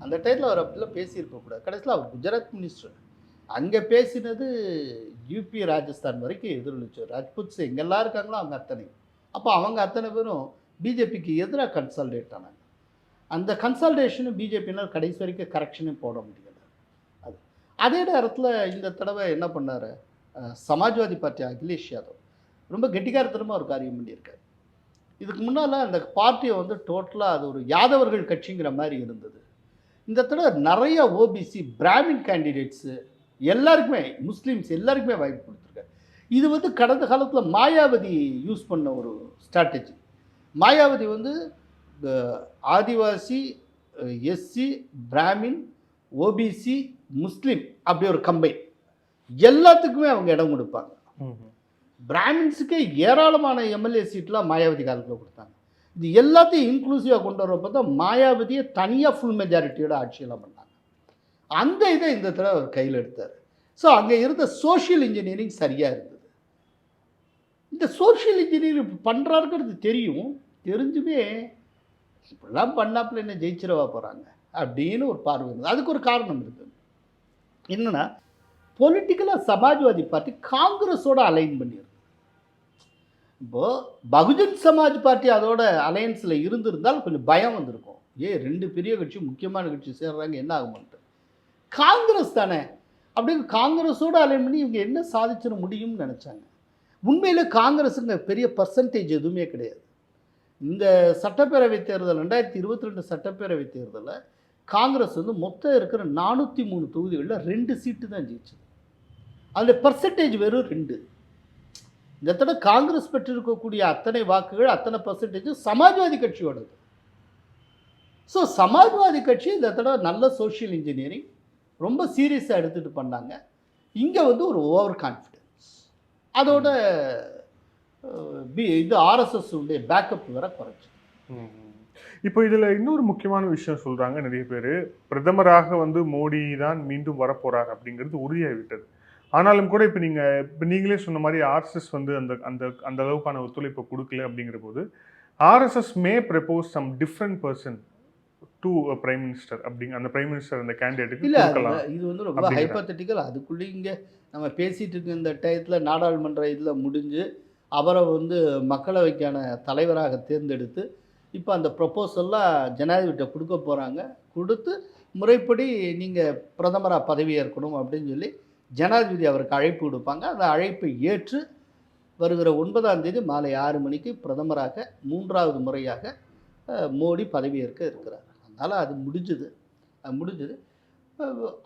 அந்த டைத்தில் அவர் அப்படிலாம் பேசியிருக்கக்கூடாது. கடைசியில் அவர் குஜராத் மினிஸ்டர். அங்கே பேசினது யூபி ராஜஸ்தான் வரைக்கும் எதிரொலிச்சு. ராஜ்புட்ஸ் எங்கெல்லாம் இருக்காங்களோ அவங்க அத்தனை. அப்போ அவங்க அத்தனை பேரும் பிஜேபிக்கு எதிராக கன்சால்டேட் ஆனாங்க. அந்த கன்சால்டேஷனும் பிஜேபியினர் கடைசி வரைக்கும் கரெக்ஷனும் போட முடியல. அது அதே நேரத்தில் இந்த தடவை என்ன பண்ணார், சமாஜ்வாதி பார்ட்டி அகிலேஷ் யாதவ் ரொம்ப கெட்டிக்காரத்தனமாக ஒரு காரியம் பண்ணியிருக்காரு. இதுக்கு முன்னால் அந்த பார்ட்டியை வந்து டோட்டலாக அது ஒரு யாதவர்கள் கட்சிங்கிற மாதிரி இருந்தது. இந்த தடவை நிறைய ஓபிசி பிராமின் கேண்டிடேட்ஸு எல்லாருக்குமே, முஸ்லீம்ஸ் எல்லாருக்குமே வாய்ப்பு கொடுத்துருக்காரு. இது வந்து கடந்த காலத்தில் மாயாவதி யூஸ் பண்ண ஒரு ஸ்ட்ராட்டஜி. மாயாவதி வந்து ஆதிவாசி, எஸ்சி, பிராமின், ஓபிசி, முஸ்லீம் அப்படி ஒரு கம்பைன் எல்லாத்துக்குமே அவங்க இடம் கொடுப்பாங்க. பிராமின்ஸுக்கே ஏராளமான எம்எல்ஏ சீட்லாம் மாயாவதி காலத்தில் கொடுத்தாங்க. இது எல்லாத்தையும் இன்க்ளூசிவாக கொண்டு வரப்போ தான் மாயாவதியை தனியாக ஃபுல் மெஜாரிட்டியோட ஆட்சியெல்லாம் பண்ணாங்க. அந்த இதை இந்த தடவை அவர் கையில் எடுத்தார். ஸோ அங்கே இருந்த சோஷியல் இன்ஜினியரிங் சரியாக இருந்தது. இந்த சோஷியல் இன்ஜினியரிங் பண்ணுறாருங்கிறது தெரியும், தெரிஞ்சுமே இப்படிலாம் பண்ணாப்புல என்ன ஜெயிச்சிடவா போகிறாங்க அப்படின்னு ஒரு பார்வை இருந்தது. அதுக்கு ஒரு காரணம் இருக்குது. என்னென்னா பொலிட்டிக்கலாக சமாஜ்வாதி பார்ட்டி காங்கிரஸோட அலைன் பண்ணியிருக்கு. இப்போது பகுஜன் சமாஜ் பார்ட்டி அதோட அலையன்ஸில் இருந்திருந்தால் கொஞ்சம் பயம் வந்திருக்கும். 2 பெரிய கட்சி முக்கியமான கட்சி சேர்றாங்க, என்ன ஆகுமான்ட்டு. காங்கிரஸ் தானே, அப்படியே காங்கிரஸோட அலைன் பண்ணி இவங்க என்ன சாதிச்சிட முடியும்னு நினச்சாங்க. உண்மையில் காங்கிரஸுங்க பெரிய பர்சன்டேஜ் எதுவுமே கிடையாது. இந்த சட்டப்பேரவை தேர்தல் 2022 சட்டப்பேரவை தேர்தலில் காங்கிரஸ் வந்து மொத்தம் இருக்கிற 403 தொகுதிகளில் 2 சீட்டு தான் ஜெயிச்சது. அதில் பர்சன்டேஜ் வெறும் 2. இந்த தடவை காங்கிரஸ் பெற்றிருக்கக்கூடிய அத்தனை வாக்குகள், அத்தனை பர்சன்டேஜ் சமாஜ்வாதி கட்சியோடது. ஸோ சமாஜ்வாதி கட்சி இந்த தடவை நல்ல சோஷியல் இன்ஜினியரிங் ரொம்ப சீரியஸாக எடுத்துகிட்டு பண்ணாங்க. இங்கே வந்து ஒரு ஓவர் கான்ஃபிடென்ஸ், அதோட இது ஆர்எஸ்எஸ் உடைய பேக்கப் வேற குறைச்சி. இப்போ இதில் இன்னொரு முக்கியமான விஷயம் சொல்கிறாங்க நிறைய பேர், பிரதமராக வந்து மோடி தான் மீண்டும் வரப்போகிறார் அப்படிங்கிறது உறுதியாகிவிட்டது. ஆனாலும் கூட இப்போ நீங்களே சொன்ன மாதிரி ஆர்எஸ்எஸ் வந்து அந்த அந்த அந்த அளவுக்கான ஒத்துழைப்பை கொடுக்கல அப்படிங்கிற போது RSS may propose some different person to prime minister அந்த பிரைம் மினிஸ்டர் அந்த கேண்டிடேட்டுக்கு இல்லை. கொடுக்கலாம். இது வந்து ரொம்ப ஹைப்போதெட்டிக்கல். அதுக்குள்ளே இங்கே நம்ம பேசிகிட்டு இருக்க இந்த டயத்தில் நாடாளுமன்ற இதில் முடிஞ்சு அவரை வந்து மக்களவைக்கான தலைவராக தேர்ந்தெடுத்து இப்போ அந்த ப்ரொப்போசல்லாம் ஜனாதிபதிகிட்ட கொடுக்க போகிறாங்க. கொடுத்து முறைப்படி நீங்கள் பிரதமராக பதவியேற்கணும் அப்படின்னு சொல்லி ஜனாதிபதி அவருக்கு அழைப்பு கொடுப்பாங்க. அந்த அழைப்பை ஏற்று வருகிற 9ஆம் தேதி மாலை 6 மணிக்கு பிரதமராக 3வது முறையாக மோடி பதவியேற்க இருக்கிறார். அதனால் அது முடிஞ்சுது.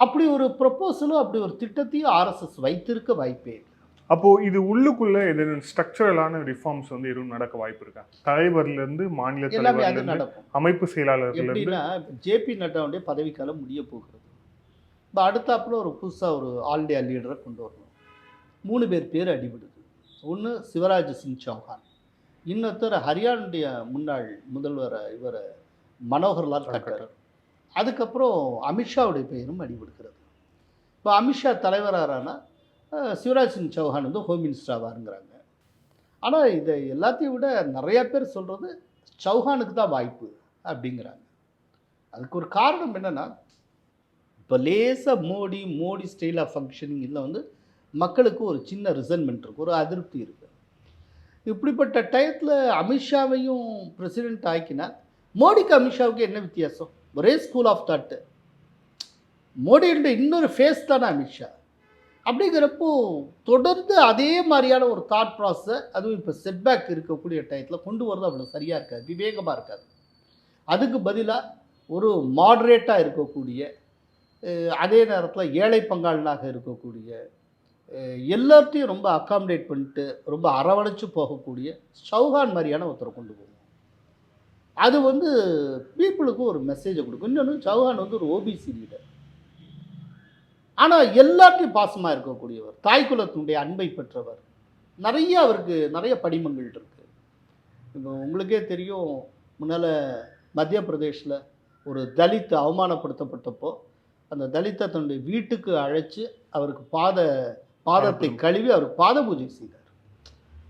அப்படி ஒரு ப்ரொப்போசலும் அப்படி ஒரு திட்டத்தையும் ஆர்எஸ்எஸ் வைத்திருக்க வாய்ப்பே இல்லை. அப்போது இது உள்ளுக்குள்ளே எதுவும் ஸ்ட்ரக்சரலான ரிஃபார்ம்ஸ் வந்து எதுவும் நடக்க வாய்ப்பு இருக்கா? தலைவர்லேருந்து மாநில தலைவர்லேருந்து அமைப்பு செயலாளர்கள் எப்படின்னா ஜேபி நட்டாவுடைய பதவிக்காலம் முடிய போகிறது. இப்போ அடுத்தாப்புல ஒரு புதுசாக ஒரு ஆல் இண்டியா லீடரை கொண்டு வரணும். 3 பேர் அடிபடுது. ஒன்று சிவராஜ் சிங் சௌஹான், இன்னொருத்தர் ஹரியானுடைய முன்னாள் முதல்வர் இவர் மனோகர்லால் கட்டர், அதுக்கப்புறம் அமித்ஷாவுடைய பெயரும் அடிபடுகிறது. இப்போ அமித்ஷா தலைவரானா சிவராஜ் சிங் சௌஹான் வந்து ஹோம் மினிஸ்டராவாருங்கிறாங்க. ஆனால் இதை எல்லாத்தையும் விட நிறையா பேர் சொல்கிறது சௌஹானுக்கு தான் வாய்ப்பு அப்படிங்கிறாங்க. அதுக்கு ஒரு காரணம் என்னென்னா இப்போ லேசாக மோடி ஸ்டைல் ஆஃப் ஃபங்க்ஷனிங் இதில் வந்து மக்களுக்கு ஒரு சின்ன ரிசன்மெண்ட் இருக்குது, ஒரு அதிருப்தி இருக்குது. இப்படிப்பட்ட டயத்தில் அமித்ஷாவையும் பிரசிடெண்ட் ஆக்கினால் மோடிக்கு அமித்ஷாவுக்கு என்ன வித்தியாசம்? ஒரே ஸ்கூல் ஆஃப் தாட்டு. மோடியோட இன்னொரு ஃபேஸ் தானே அமித்ஷா. அப்படிங்கிறப்போ தொடர்ந்து அதே மாதிரியான ஒரு தாட் ப்ராசஸை, அதுவும் இப்போ செட்பேக் இருக்கக்கூடிய டயத்தில் கொண்டு வரது அவ்வளோ சரியாக இருக்காது, விவேகமாக இருக்காது. அதுக்கு பதிலாக ஒரு மாடரேட்டாக இருக்கக்கூடிய, அதே நேரத்தில் ஏழை பங்காளனாக இருக்கக்கூடிய, எல்லாத்தையும் ரொம்ப அக்காமடேட் பண்ணிட்டு ரொம்ப அரவணைச்சு போகக்கூடிய சௌஹான் மாதிரியான ஒருத்தரை கொண்டு போகும். அது வந்து பீப்புளுக்கு ஒரு மெசேஜை கொடுக்கும். இன்னொன்று, சௌஹான் வந்து ஒரு ஓபிசி லீடர், ஆனால் எல்லாத்தையும் பாசமாக இருக்கக்கூடியவர், தாய் குலத்தினுடைய அன்பை பெற்றவர். அவருக்கு நிறைய படிமங்கள் இருக்குது. இப்போ உங்களுக்கே தெரியும், முன்னால் மத்திய பிரதேஷில் ஒரு தலித் அவமானப்படுத்தப்பட்டப்போ அந்த தலித்தை தன்னுடைய வீட்டுக்கு அழைச்சி அவருக்கு பாதத்தை கழுவி அவர் பாத பூஜை செய்தார்.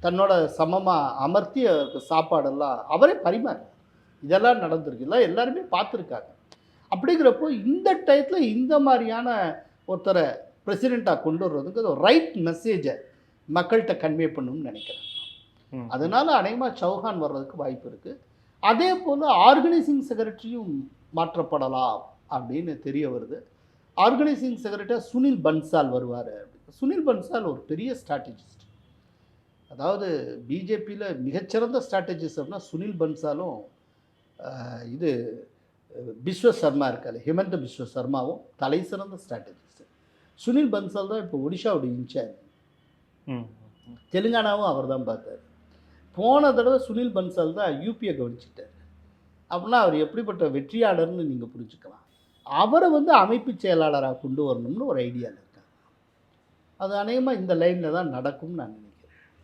தன்னோட சமமாக அமர்த்தி அவருக்கு சாப்பாடெல்லாம் அவரே பரிமாறினார். இதெல்லாம் நடந்திருக்கு, இதெல்லாம் எல்லாருமே பார்த்துருக்காங்க. அப்படிங்கிறப்போ இந்த டயத்தில் இந்த மாதிரியான ஒருத்தரை பிரசிடெண்ட்டாக கொண்டு வர்றதுக்கு ஒரு ரைட் மெசேஜை மக்கள்கிட்ட கன்வே பண்ணணும்னு நினைக்கிறேன். அதனால் அநேகமாக சௌஹான் வர்றதுக்கு வாய்ப்பு இருக்குது. அதே போல் ஆர்கனைசிங் செக்ரட்டரியும் மாற்றப்படலாம் அப்படின்னு தெரிய வருது. ஆர்கனைசிங் செக்ரட்டரியாக சுனில் பன்சால் வருவார். சுனில் பன்சால் ஒரு பெரிய ஸ்ட்ராட்டஜிஸ்ட். அதாவது பிஜேபியில் மிகச்சிறந்த ஸ்ட்ராட்டஜிஸ்ட் அப்படின்னா சுனில் பன்சாலும் இது பிஸ்வ சர்மா இருக்காரு, ஹிமந்த பிஸ்வ சர்மாவும் தலை சிறந்த ஸ்ட்ராட்டஜிஸ்ட். சுனில் பன்சால் தான் இப்போ ஒடிஷாவுடைய இன்சார்ஜ். தெலுங்கானாவும் அவர் தான் பார்த்தார். போன தடவை சுனில் பன்சால் தான் யூபியை கவனிச்சிட்டார். அப்படின்னா அவர் எப்படிப்பட்ட வெற்றியாளர்னு நீங்கள் புரிஞ்சுக்கலாம். அவரை வந்து அமைப்பு செயலாளராக கொண்டு வரணும்னு ஒரு ஐடியாவில் இருக்காங்க. அது அநேகமாக இந்த லைனில் தான் நடக்கும்னு நான் நினைக்கிறேன்.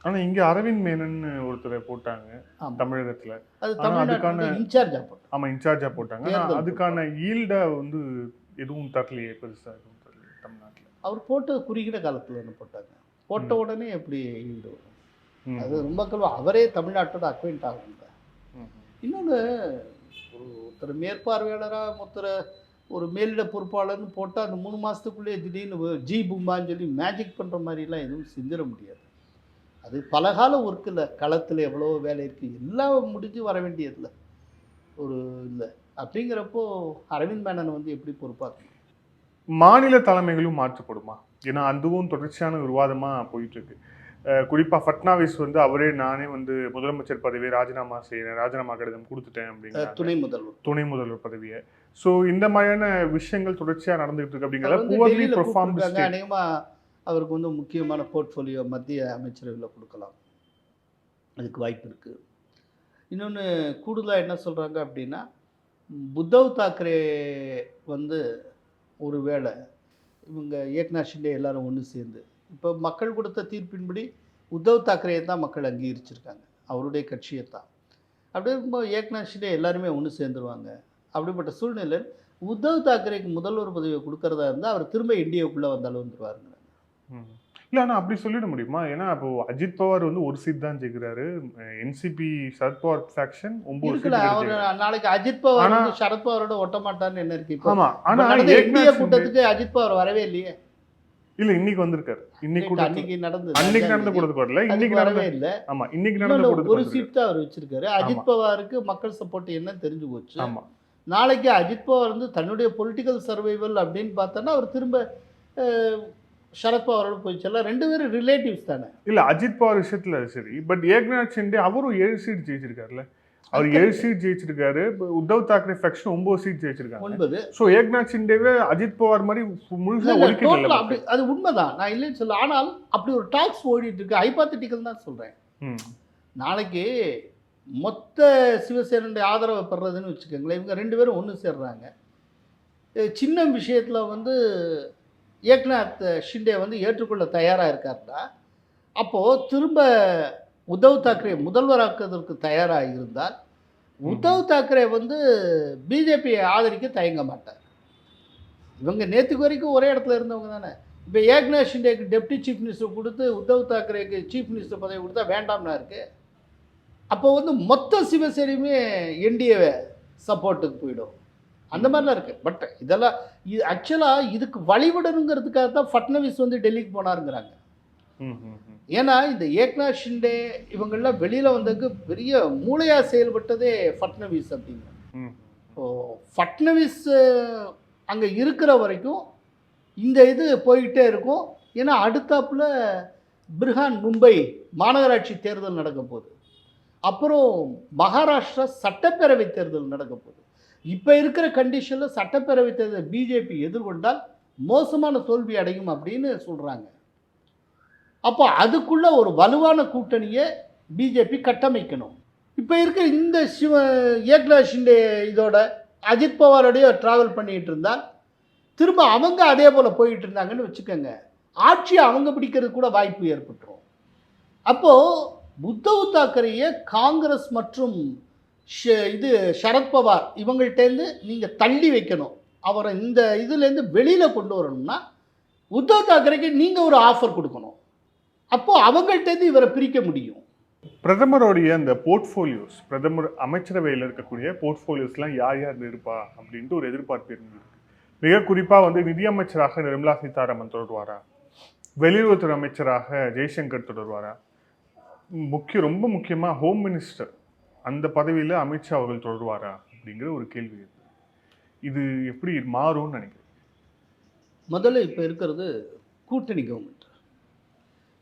ஆனால் இங்கே அரவிந்த் மேனன் ஒருத்தரை போட்டாங்க தமிழகத்தில். அது தமிழ்நாட்டுக்கான இன்சார்ஜாக போட்டாங்க. ஆமாம், இன்சார்ஜாக போட்டாங்க. ஆனால் அதுக்கான ஈல்டாக வந்து எதுவும் தரலையே பெருசாக எதுவும் தரலையே தமிழ்நாட்டில். அவர் போட்ட குறுகிற காலத்தில் என்ன போட்டாங்க, போட்ட உடனே எப்படி ஈல்டு வரும்? அது ரொம்ப அவரே தமிழ்நாட்டோட அக்வைண்ட் ஆகுங்க. இன்னொன்று, ஒருத்தர் மேற்பார்வையாளராக ஒரு மேலிட பொறுப்பாளர்னு போட்டால் அந்த 3 மாதத்துக்குள்ளேயே திடீர்னு ஜி பூமான்னு சொல்லி மேஜிக் பண்ணுற மாதிரிலாம் எதுவும் செஞ்சிட முடியாது. அது பலகால ஒர்க்கில் களத்தில் எவ்வளோ வேலை இருக்குது, எல்லாம் முடிஞ்சு வர வேண்டியதில்லை ஒரு இல்லை. அப்படிங்கிறப்போ அரவிந்த் மேனன் வந்து எப்படி பொறுப்பாக்கணும்? மாநில தலைமைகளும் மாற்றப்படுமா? ஏன்னா அதுவும் தொடர்ச்சியான விவாதமாக போயிட்டுருக்கு. குறிப்பாக ஃபட்னாவிஸ் வந்து நானே வந்து முதலமைச்சர் பதவியை ராஜினாமா செய்கிறேன், ராஜினாமா கடிதம் கொடுத்துட்டேன் அப்படிங்கிற துணை முதல்வர் பதவியை. ஸோ இந்த மாதிரியான விஷயங்கள் தொடர்ச்சியாக நடந்துகிட்டு இருக்கு. அப்படிங்கிறத அநேகமாக அவருக்கு வந்து முக்கியமான போர்ட்ஃபோலியோ மத்திய அமைச்சரவையில் கொடுக்கலாம், அதுக்கு வாய்ப்பு இருக்குது. இன்னொன்று கூடுதலாக என்ன சொல்கிறாங்க அப்படின்னா, உத்தவ் தாக்கரே வந்து ஒரு வேளை இவங்க ஏக்நாத் ஷிண்டே எல்லாரும் ஒன்று சேர்ந்து, இப்போ மக்கள் கொடுத்த தீர்ப்பின்படி உத்தவ் தாக்கரேயை தான் மக்கள் அங்கீகரிச்சிருக்காங்க, அவருடைய கட்சியை தான். அப்படி இருக்கும்போது ஏக்நாத் ஷிண்டே எல்லாருமே ஒன்று சேர்ந்துருவாங்க. அப்படிப்பட்ட சூழ்நிலை உத்தவ் தாக்கரேக்கு முதல்வர் பதவியை கொடுக்கறதா இருந்தால் அவர் திரும்ப இந்தியாவுக்குள்ளே வந்தாலும் வந்துருவாருங்க. இல்லை, ஆனால் அப்படி சொல்லிட முடியுமா? ஏன்னா இப்போ அஜித் பவார் வந்து ஒரு சீட் தான் ஜெயிக்கிறாரு. NCP Sharad Pawar faction 9 seat. அவர் நாளைக்கு அஜித் பவார் சரத்பவாரோட ஒட்ட மாட்டார்னு என்ன இருக்கு? ஆமா, ஆனா இந்திய கூட்டத்துக்கு அஜித் பவார் வரவே இல்லையே. இல்ல, இன்னைக்கு வந்திருக்காரு. அன்னைக்கு நடந்த கூடத்துக்கு வரல, இன்னைக்கு வரவே இல்லை. ஆமா, இன்னைக்கு நடந்த ஒரு சீட் தான் அவர் வச்சிருக்காரு. அஜித் பவாருக்கு மக்கள் சப்போர்ட் என்னன்னு தெரிஞ்சு போச்சு. ஆமா, நாளைக்கு அஜித் பவார் வந்து தன்னுடைய பொலிட்டிக்கல் சர்வைவல் அப்படின்னு பார்த்தோன்னா அவர் திரும்ப சரத்பவாரோட போயிடுச்சு. 2 பேரும் ரிலேட்டிவ்ஸ் தானே. இல்ல, அஜித் பவார் விஷயத்துல சரி. பட் ஏக்நாத் ஷிண்டே அவரும் 7 சீட் ஜெயிச்சிருக்காருல்ல. அவர் 7 சீட் ஜெயிச்சிருக்காரு. உத்தவ் தாக்கரே ஃபேக்ஷன் 9 சீட் ஜெயிச்சிருக்காங்க. 9. சோ ஏக்நாத் ஷிண்டேவே அஜித் பவார் மாதிரி முழுசா ஒதுக்கிடல. அது உண்மைதான், நான் இல்லைன்னு சொல்ல. ஆனால் அப்படி ஒரு டாக்ஸ் ஓடிட்டு இருக்கு. ஹைபாத்தட்டிக்கல் தான் சொல்றேன். நாளைக்கு மொத்த சிவசேனனுடைய ஆதரவை பெறதுன்னு வச்சுக்கோங்களேன். இவங்க 2 பேரும் ஒன்று சேர்றாங்க. சின்ன விஷயத்துல வந்து ஏக்நாத் ஷிண்டே வந்து ஏற்றுக்கொள்ள தயாராக இருக்காருன்னா, அப்போது திரும்ப உத்தவ் தாக்கரே முதல்வராக்குவதற்கு தயாராக இருந்தால் உத்தவ் தாக்கரே வந்து பிஜேபியை ஆதரிக்க தயங்க மாட்டார். இவங்க நேற்றுக்கு வரைக்கும் ஒரே இடத்துல இருந்தவங்க தானே. இப்போ ஏக்நாத் ஷிண்டேக்கு டெப்டி சீஃப் மினிஸ்டர் கொடுத்து உத்தவ் தாக்கரேக்கு சீஃப் மினிஸ்டர் பதவி கொடுத்தா வேண்டாம்னா இருக்குது. அப்போ வந்து மொத்த சிவசேனையுமே என்டிஏ சப்போர்ட்டுக்கு போயிடும். அந்த மாதிரிலாம் இருக்குது. பட் இதெல்லாம் இது ஆக்சுவலாக இதுக்கு வழிவிடணுங்கிறதுக்காக தான் ஃபட்னவிஸ் வந்து டெல்லிக்கு போனாருங்கிறாங்க. ஏன்னா இந்த ஏக்நாத் ஷிண்டே இவங்கெல்லாம் வெளியில் வந்ததுக்கு பெரிய மூளையாக செயல்பட்டதே ஃபட்னவிஸ் அப்படிங்க. ஸோ ஃபட்னவிஸ் அங்கே இருக்கிற வரைக்கும் இந்த இது போய்கிட்டே இருக்கும். ஏன்னா அடுத்தாப்புல பிர்ஹான் மும்பை மாநகராட்சி தேர்தல் நடக்க போகுது, அப்புறம் மகாராஷ்டிரா சட்டப்பேரவை தேர்தல் நடக்க போகுது. இப்போ இருக்கிற கண்டிஷனில் சட்டப்பேரவை தேர்தல் பிஜேபி எதிர்கொண்டால் மோசமான தோல்வி அடையும் அப்படின்னு சொல்கிறாங்க. அப்போ அதுக்குள்ள ஒரு வலுவான கூட்டணியை பிஜேபி கட்டமைக்கணும். இப்போ இருக்கிற இந்த ஏக்நாத் ஷிண்டே இதோட அஜித் பவாரோடைய ட்ராவல் பண்ணிகிட்டு இருந்தால் திரும்ப அவங்க அதே போல் போயிட்டு இருந்தாங்கன்னு வச்சுக்கோங்க, ஆட்சியை அவங்க பிடிக்கிறது கூட வாய்ப்பு ஏற்பட்டுரும். அப்போது உத்தவ் தாக்கரேயை காங்கிரஸ் மற்றும் இது சரத்பவார் இவங்கள்டேருந்து நீங்கள் தள்ளி வைக்கணும், அவரை இந்த இதுலேருந்து வெளியில் கொண்டு வரணும்னா உத்தவ் தாக்கரேக்கு நீங்கள் ஒரு ஆஃபர் கொடுக்கணும். அப்போது அவங்கள்டேருந்து இவரை பிரிக்க முடியும். பிரதமருடைய அந்த போர்ட்ஃபோலியோஸ், பிரதமர் அமைச்சரவையில் இருக்கக்கூடிய போர்ட்ஃபோலியோஸ்லாம் யார் யார் இருப்பா அப்படின்ட்டு ஒரு எதிர்பார்ப்பு இருந்தது. மிக குறிப்பாக வந்து நிதியமைச்சராக நிர்மலா சீதாராமன் தொடர்வாரா, வெளியுறவுத்துறை அமைச்சராக ஜெய்சங்கர் தொடர்வாரா, ரொம்ப முக்கியமாக ஹோம் மினிஸ்டர் அந்த பதவியில் அமித்ஷா அவர்கள் தொடர்வாரா அப்படிங்கிற ஒரு கேள்வி இருக்கு. இது எப்படி மாறும்னு நினைக்கிறேன்? முதல்ல இப்போ இருக்கிறது கூட்டணி கவர்மெண்ட்.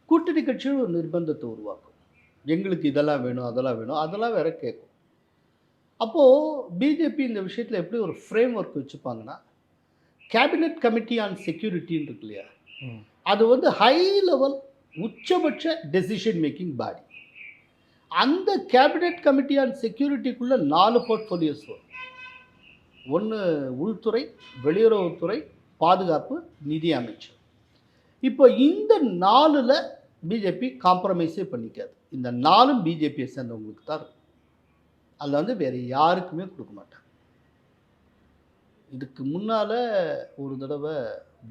கூட்டணி கட்சிகள் ஒரு நிர்பந்தத்தை உருவாக்கும், எங்களுக்கு இதெல்லாம் வேணும் அதெல்லாம் வேணும், அதெல்லாம் வேற கேட்கும். அப்போது பிஜேபி இந்த விஷயத்தில் எப்படி ஒரு ஃப்ரேம் ஒர்க் வச்சுப்பாங்கன்னா, கேபினெட் கமிட்டி ஆன் செக்யூரிட்டின்னு இருக்கு இல்லையா, அது வந்து ஹை லெவல் உச்சபட்ச டெசிஷன் மேக்கிங் பாடி. அந்த கேபினெட் கமிட்டி ஆன் செக்யூரிட்டிக்குள்ளே 4 போர்ட்ஃபோலியோஸ் வரும். ஒன்று உள்துறை, வெளியுறவுத்துறை, பாதுகாப்பு, நிதி அமைச்சர். இப்போ இந்த 4ல் பிஜேபி காம்ப்ரமைஸே பண்ணிக்காது. இந்த 4ம் பிஜேபியை சேர்ந்தவங்களுக்கு தான் இருக்கும். அதில் வந்து வேறு யாருக்குமே கொடுக்க மாட்டாங்க. இதுக்கு முன்னால் ஒரு தடவை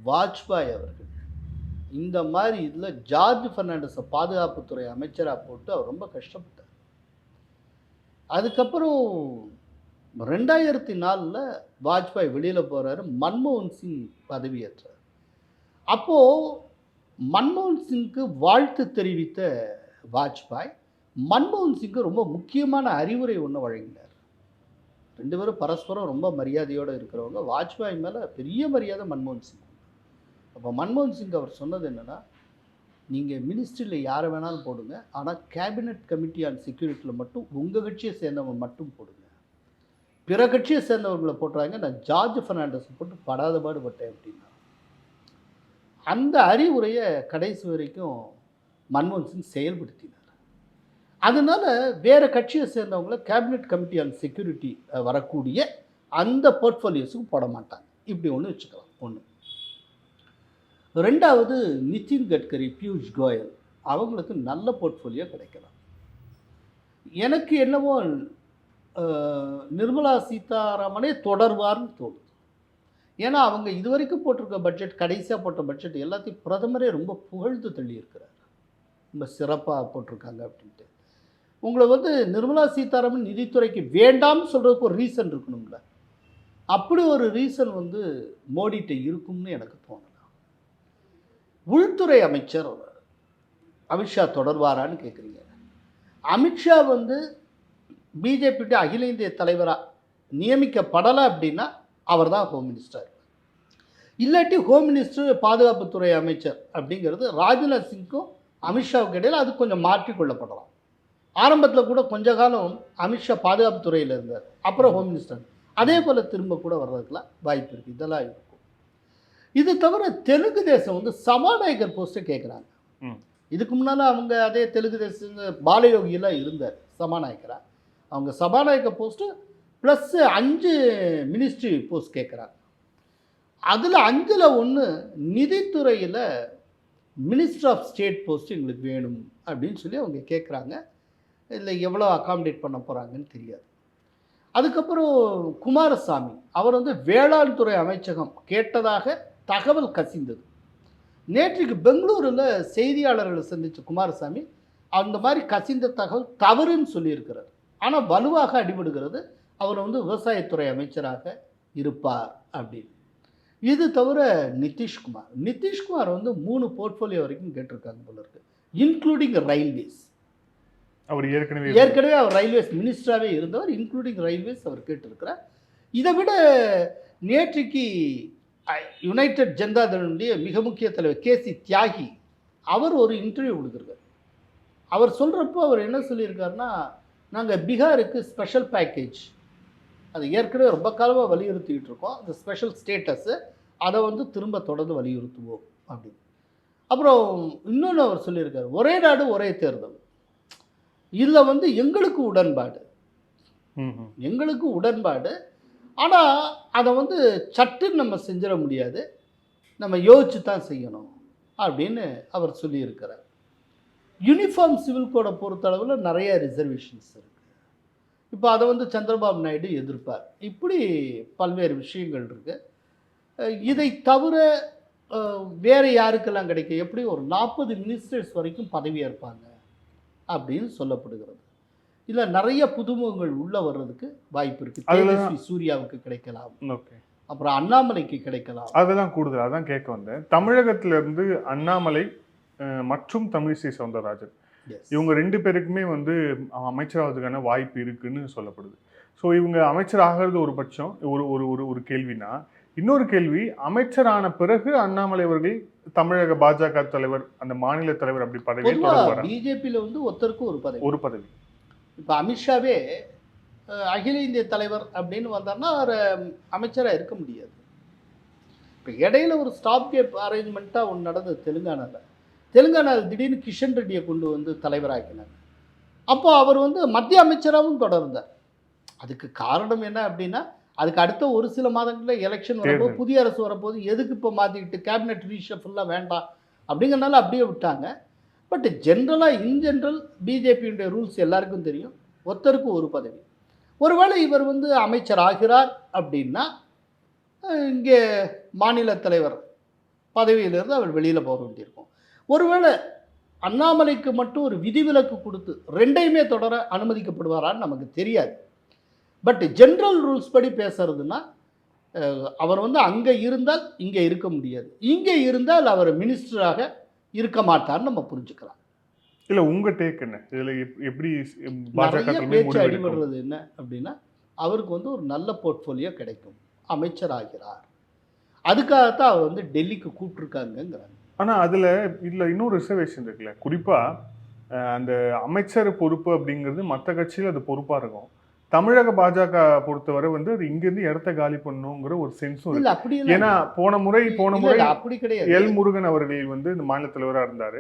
வாஜ்பாய் அவர்கள் இந்த மாதிரி இதில் ஜார்ஜ் ஃபெர்னாண்டஸை பாதுகாப்புத்துறை அமைச்சராக போட்டு அவர் ரொம்ப கஷ்டப்பட்டார். அதுக்கப்புறம் 2004 வாஜ்பாய் வெளியில் போகிறாரு, மன்மோகன் சிங் பதவியேற்றார். அப்போது மன்மோகன் சிங்க்கு வாழ்த்து தெரிவித்த வாஜ்பாய் மன்மோகன் சிங்க்கு ரொம்ப முக்கியமான அறிவுரை ஒன்று வழங்கினார். 2 பேரும் பரஸ்பரம் ரொம்ப மரியாதையோடு இருக்கிறவங்க. வாஜ்பாய் மேலே பெரிய மரியாதை மன்மோகன் சிங். அப்போ மன்மோகன் சிங் அவர் சொன்னது என்னென்னா, நீங்கள் மினிஸ்ட்ரியில் யாரை வேணாலும் போடுங்க, ஆனால் கேபினெட் கமிட்டி ஆன் செக்யூரிட்டியில் மட்டும் உங்கள் கட்சியை சேர்ந்தவங்க மட்டும் போடுங்க, பிற கட்சியை சேர்ந்தவர்களை போட்டுறாங்க, நான் ஜார்ஜ் ஃபெர்னாண்டஸை போட்டு படாத பாடுபட்டேன் அப்படின்னா. அந்த அறிவுரையை கடைசி வரைக்கும் மன்மோகன் சிங் செயல்படுத்தினார். அதனால் வேறு கட்சியை சேர்ந்தவங்கள கேபினெட் கமிட்டி ஆன் செக்யூரிட்டி வரக்கூடிய அந்த போர்ட்ஃபோலியோஸுக்கு போட மாட்டாங்க. இப்படி ஒன்று வச்சுக்கலாம். ஒன்று. ரெண்டாவது, நிதின் கட்கரி, பியூஷ் கோயல் அவங்களுக்கு நல்ல போர்ட்ஃபோலியோ கிடைக்கலாம். எனக்கு என்னவோ நிர்மலா சீதாராமனே தொடர்வார்னு தோணுது. ஏன்னா அவங்க இதுவரைக்கும் போட்டிருக்க பட்ஜெட், கடைசியாக போட்ட பட்ஜெட் எல்லாத்தையும் பிரதமரே ரொம்ப புகழ்ந்து தள்ளியிருக்கிறார், ரொம்ப சிறப்பாக போட்டிருக்காங்க அப்படின்ட்டு. உங்களை வந்து நிர்மலா சீதாராமன் நிதித்துறைக்கு வேண்டாம்னு சொல்கிறதுக்கு ஒரு ரீசன் இருக்கணும்ல. அப்படி ஒரு ரீசன் வந்து மோடிகிட்ட இருக்கும்னு எனக்கு தோணலை. உள்துறை அமைச்சர் அமித்ஷா தொடர்வாரான்னு கேட்குறீங்க. அமித்ஷா வந்து பிஜேபிட்ட அகில இந்திய தலைவராக நியமிக்கப்படலை அப்படின்னா அவர் தான் ஹோம் மினிஸ்டர். இல்லாட்டி ஹோம் மினிஸ்டர் பாதுகாப்புத்துறை அமைச்சர் அப்படிங்கிறது ராஜ்நாத் சிங்க்கும் அமித்ஷாவுக்கு இடையில் அது கொஞ்சம் மாற்றிக்கொள்ளப்படலாம். ஆரம்பத்தில் கூட கொஞ்ச காலம் அமித்ஷா பாதுகாப்புத்துறையில் இருந்தார், அப்புறம் ஹோம் மினிஸ்டர். அதே போல் திரும்ப கூட வர்றதுக்கெலாம் வாய்ப்பு இருக்குது. இதெல்லாம் இருக்கும். இது தவிர தெலுங்கு தேசம் வந்து சபாநாயகர் போஸ்ட்டை கேட்குறாங்க. இதுக்கு முன்னால் அவங்க அதே தெலுங்கு தேசம் பாலயோகியெல்லாம் இருந்தார் சபாநாயகராக. அவங்க சபாநாயகர் போஸ்ட்டு ப்ளஸ் 5 மினிஸ்ட்ரி போஸ்ட் கேட்குறாங்க. அதில் 5ல் 1 நிதித்துறையில் மினிஸ்டர் ஆஃப் ஸ்டேட் போஸ்ட் எங்களுக்கு வேணும் அப்படின்னு சொல்லி அவங்க கேட்குறாங்க. இதில் எவ்வளோ அகாமடேட் பண்ண போகிறாங்கன்னு தெரியாது. அதுக்கப்புறம் குமாரசாமி அவர் வந்து வேளாண் துறை அமைச்சகம் கேட்டதாக தகவல் கசிந்தது. நேற்றுக்கு பெங்களூரில் செய்தியாளர்களை சந்தித்த குமாரசாமி அந்த மாதிரி கசிந்த தகவல் தவறுன்னு சொல்லியிருக்கிறார். ஆனால் வலுவாக அடிபடுகிறது, அவர் வந்து விவசாயத்துறை அமைச்சராக இருப்பார் அப்படின்னு. இது தவிர நிதிஷ்குமார் வந்து 3 போர்ட்ஃபோலியோ வரைக்கும் கேட்டிருக்காங்க போல இருக்கு, இன்க்ளூடிங் ரயில்வேஸ். அவர் ஏற்கனவே அவர் ரயில்வேஸ் மினிஸ்டராகவே இருந்தவர், இன்க்ளூடிங் ரயில்வேஸ் அவர் கேட்டிருக்கிறார். இதை விட நேற்றைக்கு யுனைடெட் ஜனதா தளுடைய மிக முக்கிய தலைவர் கேசி தியாகி அவர் ஒரு இன்டர்வியூ கொடுத்துருக்கார். அவர் சொல்கிறப்போ அவர் என்ன சொல்லியிருக்காருன்னா, நாங்கள் பீகாருக்கு ஸ்பெஷல் பேக்கேஜ், அது ஏற்கனவே ரொம்ப காலமாக வலியுறுத்திக்கிட்டு இருக்கோம், அந்த ஸ்பெஷல் ஸ்டேட்டஸு அதை வந்து திரும்ப தொடர்ந்து வலியுறுத்துவோம் அப்படின்னு. அப்புறம் இன்னொன்று அவர் சொல்லியிருக்கார், ஒரே நாடு ஒரே தேர்தல், இதில் வந்து எங்களுக்கு உடன்பாடு, ஆனால் அதை வந்து சட்டுன்னு நம்ம செஞ்சிட முடியாது, நம்ம யோசிச்சு தான் செய்யணும் அப்படின்னு அவர் சொல்லியிருக்கிறார். யூனிஃபார்ம் சிவில் கோடை பொறுத்தளவில் நிறைய ரிசர்வேஷன்ஸ் இருக்குது. இப்போ அதை வந்து சந்திரபாபு நாயுடு எதிர்ப்பார். இப்படி பல்வேறு விஷயங்கள் இருக்குது. இதை தவிர வேறு யாருக்கெல்லாம் கிடைக்கும், எப்படி ஒரு 40 மினிஸ்டர்ஸ் வரைக்கும் பதவி ஏற்பாங்க அப்படின்னு சொல்லப்படுகிறது. இதில் நிறைய புதுமுகங்கள் உள்ளே வர்றதுக்கு வாய்ப்பு இருக்குது. தேஜஸ்வி சூர்யாவுக்கு கிடைக்கலாம், ஓகே, அப்புறம் அண்ணாமலைக்கு கிடைக்கலாம். அதெல்லாம் கூடுதல். அதான் கேட்க வந்தேன். தமிழகத்திலிருந்து அண்ணாமலை மற்றும் தமிழிசை சவுந்தரராஜன் இவங்க 2 பேருக்குமே வந்து அமைச்சராவதுக்கான வாய்ப்பு இருக்குன்னு சொல்லப்படுது. ஸோ இவங்க அமைச்சர் ஆகிறது ஒரு பட்சம், ஒரு கேள்வினா, இன்னொரு கேள்வி, அமைச்சரான பிறகு அண்ணாமலை அவர்கள் தமிழக பாஜக தலைவர், அந்த மாநில தலைவர் அப்படி பதவி பிஜேபியில் வந்து ஒரு பதவி. இப்போ அமித்ஷாவே அகில இந்திய தலைவர் அப்படின்னு வந்தார்னா அவர் அமைச்சராக இருக்க முடியாது. இப்போ இடையில ஒரு ஸ்டாப் கேப் அரேஞ்ச்மெண்ட்டாக ஒன்று நடந்தது தெலுங்கானாவில் திடீர்னு கிஷன் ரெட்டியை கொண்டு வந்து தலைவராக்கினாங்க. அப்போ அவர் வந்து மத்திய அமைச்சராகவும் தொடர்ந்தார். அதுக்கு காரணம் என்ன அப்படின்னா, அதுக்கு அடுத்த ஒரு சில மாதங்களில் எலெக்ஷன் வரப்போது, புதிய அரசு வரப்போது, எதுக்கு இப்போ மாற்றிக்கிட்டு கேபினெட் ரீஷஃபுல்லாக வேண்டாம் அப்படிங்கிறனால அப்படியே விட்டாங்க. பட் ஜென்ரலாக இன் ஜென்ரல் பிஜேபியுடைய ரூல்ஸ் எல்லாருக்கும் தெரியும், ஒருத்தருக்கு ஒரு பதவி. ஒருவேளை இவர் வந்து அமைச்சர் ஆகிறார் அப்படின்னா இங்கே மாநில தலைவர் பதவியிலிருந்து அவர் வெளியில் போக வேண்டியிருக்கும். ஒருவேளை அண்ணாமலைக்கு மட்டும் ஒரு விதிவிலக்கு கொடுத்து 2யுமே தொடர அனுமதிக்கப்படுவாரான்னு நமக்கு தெரியாது. பட் ஜென்ரல் ரூல்ஸ் படி பேசுறதுன்னா, அவர் வந்து அங்கே இருந்தால் இங்கே இருக்க முடியாது, இங்கே இருந்தால் அவர் மினிஸ்டராக இருக்க மாட்டார்னு நம்ம புரிஞ்சுக்கலாம். இல்லை, உங்கள் டேக் என்ன இதில்? எப்படி பேச்சு அடிபடுறது என்ன அப்படின்னா, அவருக்கு வந்து ஒரு நல்ல போர்ட்ஃபோலியோ கிடைக்கும், அமைச்சர் ஆகிறார், அதுக்காகத்தான் அவர் வந்து டெல்லிக்கு கூப்பிட்டுருக்காங்கிறாங்க. ஆனால் அதில் இதில் இன்னொரு ரிசர்வேஷன் இருக்குல்ல, குறிப்பாக அந்த அமைச்சர் பொறுப்பு அப்படிங்கிறது மற்ற கட்சியில் அது பொறுப்பாக இருக்கும். தமிழக பாஜக பொறுத்தவரை வந்து அது இங்கிருந்து இடத்த காலி பண்ணுங்கிற ஒரு சென்ஸும் இல்லை. அப்படி ஏன்னா போன முறை அப்படி கிடையாது. எல் முருகன் அவர்கள் வந்து இந்த மாநில தலைவராக இருந்தார்.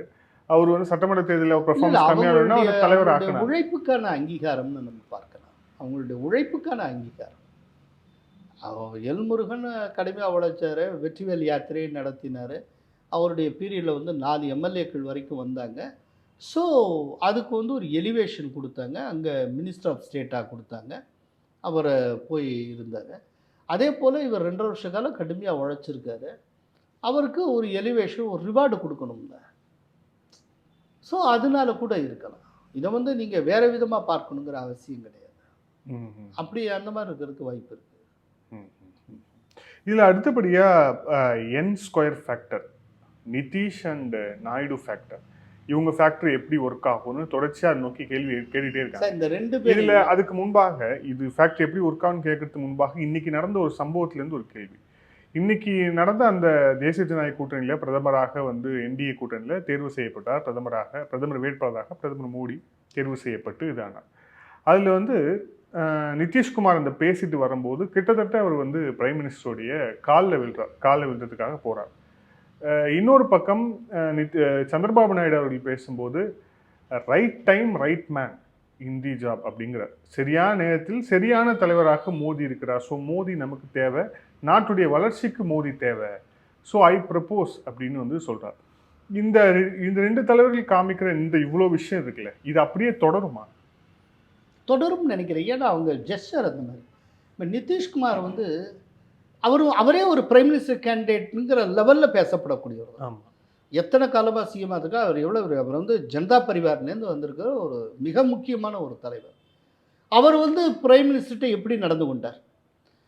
அவர் வந்து சட்டமன்ற தேர்தலில் பெர்ஃபார்மன்ஸ் கம்மியாக அவர் தலைவர் ஆக்கினார். உழைப்புக்கான அங்கீகாரம்னு நம்ம பார்க்கலாம், அவங்களுடைய உழைப்புக்கான அங்கீகாரம். எல் முருகன் கடுமையாக உழைச்சார், வெற்றிவேல் யாத்திரையை நடத்தினார். அவருடைய பீரியடில் வந்து 4 எம்எல்ஏக்கள் வரைக்கும் வந்தாங்க. ஸோ அதுக்கு வந்து ஒரு எலிவேஷன் கொடுத்தாங்க, அங்கே மினிஸ்டர் ஆஃப் ஸ்டேட்டாக கொடுத்தாங்க, அவரை போய் இருந்தார். அதே போல் இவர் 2.5 வருஷ காலம் கடுமையாக உழைச்சிருக்காரு, அவருக்கு ஒரு எலிவேஷன், ஒரு ரிவார்டு கொடுக்கணும்ல. ஸோ அதனால கூட இருக்கலாம். இதை வந்து நீங்கள் வேறு விதமாக பார்க்கணுங்கிற அவசியம் கிடையாது. அப்படி அந்த மாதிரி இருக்கிறதுக்கு வாய்ப்பு இருக்குது. இதில் அடுத்தபடியாக N square factor, Nitish and Naidu factor, இவங்க ஃபேக்டரி எப்படி ஒர்க் ஆகும்னு தொடர்ச்சியாக நோக்கி கேள்வி கேட்டுகிட்டே இருக்காங்க. இந்த 2 பேர் இதில் அதுக்கு முன்பாக இது ஃபேக்டரி எப்படி ஒர்க் ஆகும்னு கேட்கறதுக்கு முன்பாக இன்னைக்கு நடந்த ஒரு சம்பவத்திலேருந்து ஒரு கேள்வி. இன்னைக்கு நடந்த அந்த தேசிய ஜனநாயக கூட்டணியில் பிரதமராக வந்து என்டிஏ கூட்டணியில் தேர்வு செய்யப்பட்டார். பிரதமர் வேட்பாளராக பிரதமர் மோடி தேர்வு செய்யப்பட்டு இதானார். அதில் வந்து நிதிஷ்குமார் அந்த பேசிட்டு வரும்போது கிட்டத்தட்ட அவர் வந்து பிரைம் மினிஸ்டருடைய காலில் விழுறதுக்காக போகிறார். இன்னொரு பக்கம் சந்திரபாபு நாயுடு அவர்கள் பேசும்போது right time right man in the job அப்படிங்கிறார். சரியான நேரத்தில் சரியான தலைவராக மோடி இருக்கிறார். ஸோ மோடி நமக்கு தேவை, நாட்டுடைய வளர்ச்சிக்கு மோடி தேவை, ஸோ ஐ ப்ரப்போஸ் அப்படின்னு வந்து சொல்கிறார். இந்த 2 தலைவர்கள் காமிக்கிற இந்த இவ்வளோ விஷயம் இருக்குல்ல, இது அப்படியே தொடருமா? தொடரும்னு நினைக்கிறேன். ஏன்னா அவங்க ஜெஸ்டர் அந்த மாதிரி. இப்போ நிதிஷ்குமார் வந்து அவரே ஒரு பிரைம் மினிஸ்டர் கேண்டிடேட்டுங்கிற லெவலில் பேசப்படக்கூடியவர். ஆமாம், எத்தனை காலமாக சிஎம்மாக இருக்கா, அவர் வந்து ஜனதா பரிவார்லேருந்து வந்திருக்கிற ஒரு மிக முக்கியமான ஒரு தலைவர். அவர் வந்து பிரைம் மினிஸ்டர்கிட்ட எப்படி நடந்து கொண்டார்,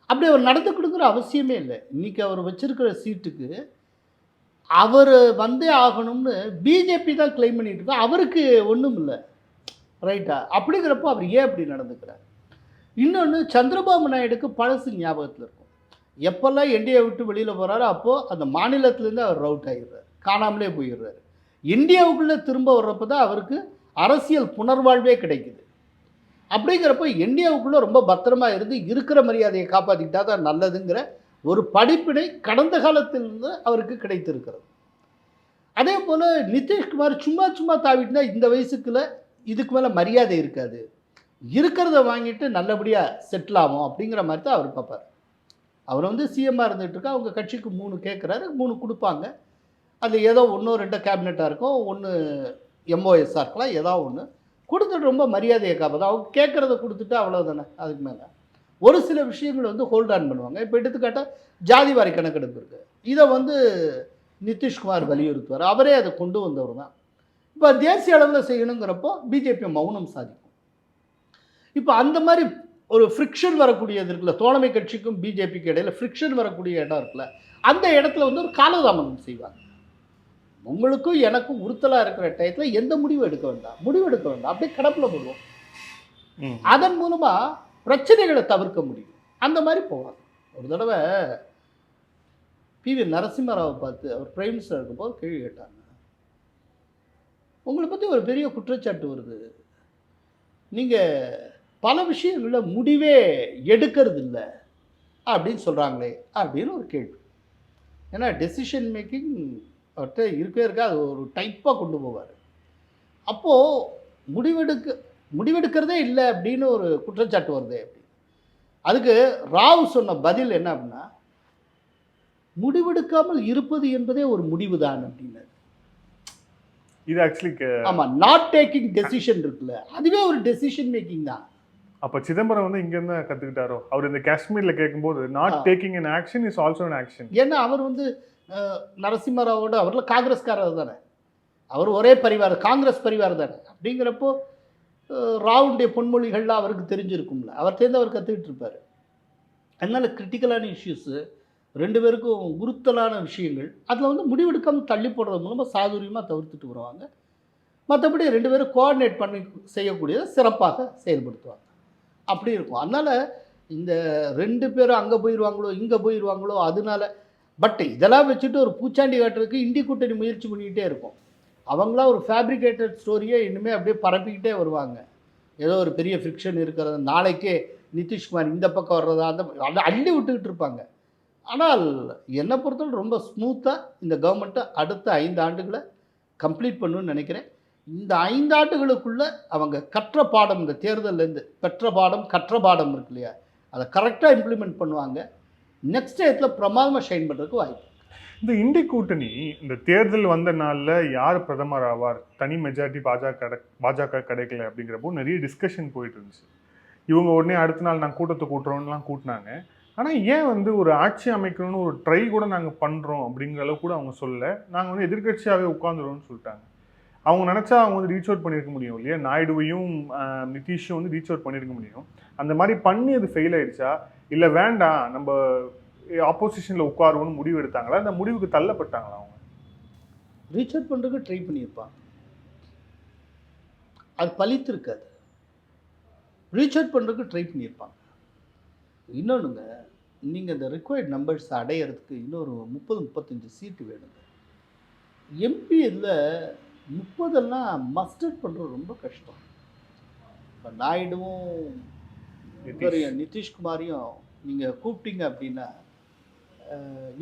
அப்படி அவர் நடந்துக்கணுங்கிற அவசியமே இல்லை. இன்றைக்கி அவர் வச்சிருக்கிற சீட்டுக்கு அவர் வந்தே ஆகணும்னு பிஜேபி தான் கிளைம் பண்ணிட்டு இருக்கா. அவருக்கு ஒன்றும் இல்லை, ரைட்டா? அப்படிங்கிறப்போ அவர் ஏன் அப்படி நடந்துக்கிறார்? இன்னொன்று, சந்திரபாபு நாயுடுக்கு பழசு ஞாபகத்தில் இருக்கும். எப்போல்லாம் என்டிஏ விட்டு வெளியில் போகிறாரோ அப்போது அந்த மாநிலத்திலேருந்து அவர் ரவுட் ஆகிடுறார், காணாமலே போயிடுறாரு. இந்தியாவுக்குள்ளே திரும்ப வர்றப்போ தான் அவருக்கு அரசியல் புனர்வாழ்வே கிடைக்குது. அப்படிங்கிறப்போ இந்தியாவுக்குள்ளே ரொம்ப பத்திரமா இருந்து இருக்கிற மரியாதையை காப்பாற்றிக்கிட்டா தான் நல்லதுங்கிற ஒரு படிப்பினை கடந்த காலத்திலிருந்து அவருக்கு கிடைத்திருக்கிறது. அதே போல் நிதிஷ்குமார் சும்மா தாவிட்டுனா இந்த வயசுக்குள்ள இதுக்கு மேலே மரியாதை இருக்காது, இருக்கிறத வாங்கிட்டு நல்லபடியாக செட்டில் ஆகும் அப்படிங்கிற மாதிரி தான் அவர் பார்ப்பார். அவர் வந்து சிஎம்மாக இருந்துகிட்ருக்கா, அவங்க கட்சிக்கு 3 கேட்குறாரு, 3 கொடுப்பாங்க. அது ஏதோ 1-2 கேபினெட்டாக இருக்கும், 1 எம்ஓஎஸ்ஸாக இருக்கலாம், ஏதோ ஒன்று கொடுத்துட்டு ரொம்ப மரியாதையை காப்பாது. அவங்க கேட்குறத கொடுத்துட்டு அவ்வளோதானே. அதுக்கு மேலே ஒரு சில விஷயங்கள் வந்து ஹோல்ட் ஆன் பண்ணுவாங்க. இப்போ எடுத்துக்காட்டால் ஜாதிவாரி கணக்கெடுப்பு இருக்குது, இதை வந்து நிதிஷ்குமார் வலியுறுத்துவார், அவரே அதை கொண்டு வந்தவர் தான். இப்போ தேசிய அளவில் செய்யணுங்கிறப்போ பிஜேபி மௌனம் சாதிக்கும். இப்போ அந்த மாதிரி ஒரு ஃப்ரிக்ஷன் வரக்கூடியது இருக்குல்ல, தோழமை கட்சிக்கும் பிஜேபிக்கு இடையில் ஃப்ரிக்ஷன் வரக்கூடிய இடம் இருக்குல்ல, அந்த இடத்துல வந்து ஒரு காலதாமதம் செய்வாங்க. உங்களுக்கும் எனக்கும் உறுத்தலாக இருக்கிற டயத்தில் எந்த முடிவு எடுக்க வேண்டாம், அப்படியே கடப்பில் போடுவோம். அதன் மூலமாக பிரச்சனைகளை தவிர்க்க முடியும். அந்த மாதிரி போவாங்க. ஒரு தடவை பிவி நரசிம்மராவை பார்த்து அவர் பிரைம் மினிஸ்டர் இருக்கும்போது கேள்வி கேட்டாங்க, உங்களை பற்றி ஒரு பெரிய குற்றச்சாட்டு வருது, நீங்கள் பல விஷயங்களில் முடிவே எடுக்கிறது இல்லை அப்படின்னு சொல்கிறாங்களே அப்படின்னு ஒரு கேள்வி. ஏன்னா டெசிஷன் மேக்கிங் அவர்கிட்ட இருக்கவே அது ஒரு டைப்பாக கொண்டு போவார். அப்போது முடிவெடுக்கிறதே இல்லை அப்படின்னு ஒரு குற்றச்சாட்டு வருது. அப்படி அதுக்கு ராவ் சொன்ன பதில் என்ன அப்படின்னா, முடிவெடுக்காமல் இருப்பது என்பதே ஒரு முடிவு தான் அப்படின்னு. இது ஆக்சுவலி ஆமாம், நாட் டேக்கிங் டெசிஷன் இருக்குல்ல, அதுவே ஒரு டெசிஷன் மேக்கிங் தான். அப்போ சிதம்பரம் வந்து இங்கேருந்து கற்றுக்கிட்டாரோ? அவர் இந்த காஷ்மீரில் கேட்கும்போது not taking an action is also an action. ஏன்னா அவர் வந்து நரசிம்மராவோட அவரில் காங்கிரஸ்காரர் தானே, அவர் ஒரே பரிவார், காங்கிரஸ் பரிவார் தானே. அப்படிங்கிறப்போ ராவுடைய பொன்மொழிகள்லாம் அவருக்கு தெரிஞ்சிருக்கும்ல, அவர் தேர்ந்து அவர் கற்றுக்கிட்டு இருப்பார். அதனால் கிரிட்டிக்கலான இஷ்யூஸு, 2 பேருக்கும் உறுத்தலான விஷயங்கள், அதில் வந்து முடிவெடுக்காமல் தள்ளி போடுறது மூலமாக சாதுரியமாக தவிர்த்துட்டு வருவாங்க. மற்றபடி 2 பேரும் கோஆர்டினேட் பண்ணி செய்யக்கூடியதை சிறப்பாக செயல்படுத்துவாங்க. அப்படி இருக்கும். அதனால் இந்த 2 பேரும் அங்கே போயிடுவாங்களோ இங்கே போயிடுவாங்களோ அதனால, பட் இதெல்லாம் வச்சுட்டு ஒரு பூச்சாண்டி காட்டுறதுக்கு இந்தி கூட்டணி முயற்சி பண்ணிக்கிட்டே இருக்கும். அவங்களாம் ஒரு ஃபேப்ரிகேட்டட் ஸ்டோரியை இனிமேல் அப்படியே பரப்பிக்கிட்டே வருவாங்க. ஏதோ ஒரு பெரிய ஃப்ரிக்ஷன் இருக்கிறது, நாளைக்கே நிதிஷ்குமார் இந்த பக்கம் வர்றதா அந்த அள்ளி விட்டுக்கிட்டு இருப்பாங்க. ஆனால் என்னை பொறுத்தவரை ரொம்ப ஸ்மூத்தாக இந்த கவர்மெண்ட்டை அடுத்த 5 ஆண்டுகளை கம்ப்ளீட் பண்ணணும்னு நினைக்கிறேன். இந்த 5 ஆண்டுகளுக்குள்ளே அவங்க கற்ற பாடம், இந்த தேர்தலேருந்து பெற்ற பாடம் கற்ற பாடம் இருக்கு இல்லையா, அதை கரெக்டாக இம்ப்ளிமெண்ட் பண்ணுவாங்க. நெக்ஸ்ட் டேத்தில் பிரமாதமாக ஷைன் பண்ணுறதுக்கு வாய்ப்பு. இந்த இண்டி கூட்டணி இந்த தேர்தல் வந்த நாளில் யார் பிரதமர் ஆவார், தனி மெஜாரிட்டி பாஜக கிடைக்கல அப்படிங்கிறப்போ நிறைய டிஸ்கஷன் போயிட்டு இருந்துச்சு. இவங்க உடனே அடுத்த நாள் நாங்கள் கூட்டத்தை கூட்டுறோம்லாம் கூட்டினாங்க. ஆனால் ஏன் வந்து ஒரு ஆட்சி அமைக்கணும்னு ஒரு ட்ரை கூட நாங்கள் பண்ணுறோம் அப்படிங்கிற அளவு கூட அவங்க சொல்ல, நாங்கள் வந்து எதிர்கட்சியாகவே உட்காந்துருவோம்னு சொல்லிட்டாங்க. அவங்க நினச்சா அவங்க வந்து ரீச் அவுட் பண்ணியிருக்க முடியும் இல்லையா, நாயுடுவையும் நிதிஷும் வந்து ரீச் அவுட் பண்ணியிருக்க முடியும். அந்த மாதிரி பண்ணி அது ஃபெயில் ஆயிடுச்சா, இல்லை வேண்டாம் நம்ம ஆப்போசிஷனில் உட்காருவோன்னு முடிவு எடுத்தாங்களா, அந்த முடிவுக்கு தள்ளப்பட்டாங்களா? அவங்க ரீச் அவுட் பண்ணுறதுக்கு ட்ரை பண்ணியிருப்பாங்க, அது பலித்திருக்காது. ரீச் அவுட் பண்ணுறதுக்கு ட்ரை பண்ணியிருப்பாங்க. இன்னொன்றுங்க, நீங்கள் இந்த ரிக்வயர்ட் நம்பர்ஸ் அடையிறதுக்கு இன்னொரு 30-35 சீட்டு வேணுங்க. எம்பியில் 30 மஸ்டர்ட் பண்ணுறது ரொம்ப கஷ்டம். இப்போ நாயுடுவும் நிதிஷ்குமாரையும் நீங்கள் கூப்பிட்டீங்க அப்படின்னா,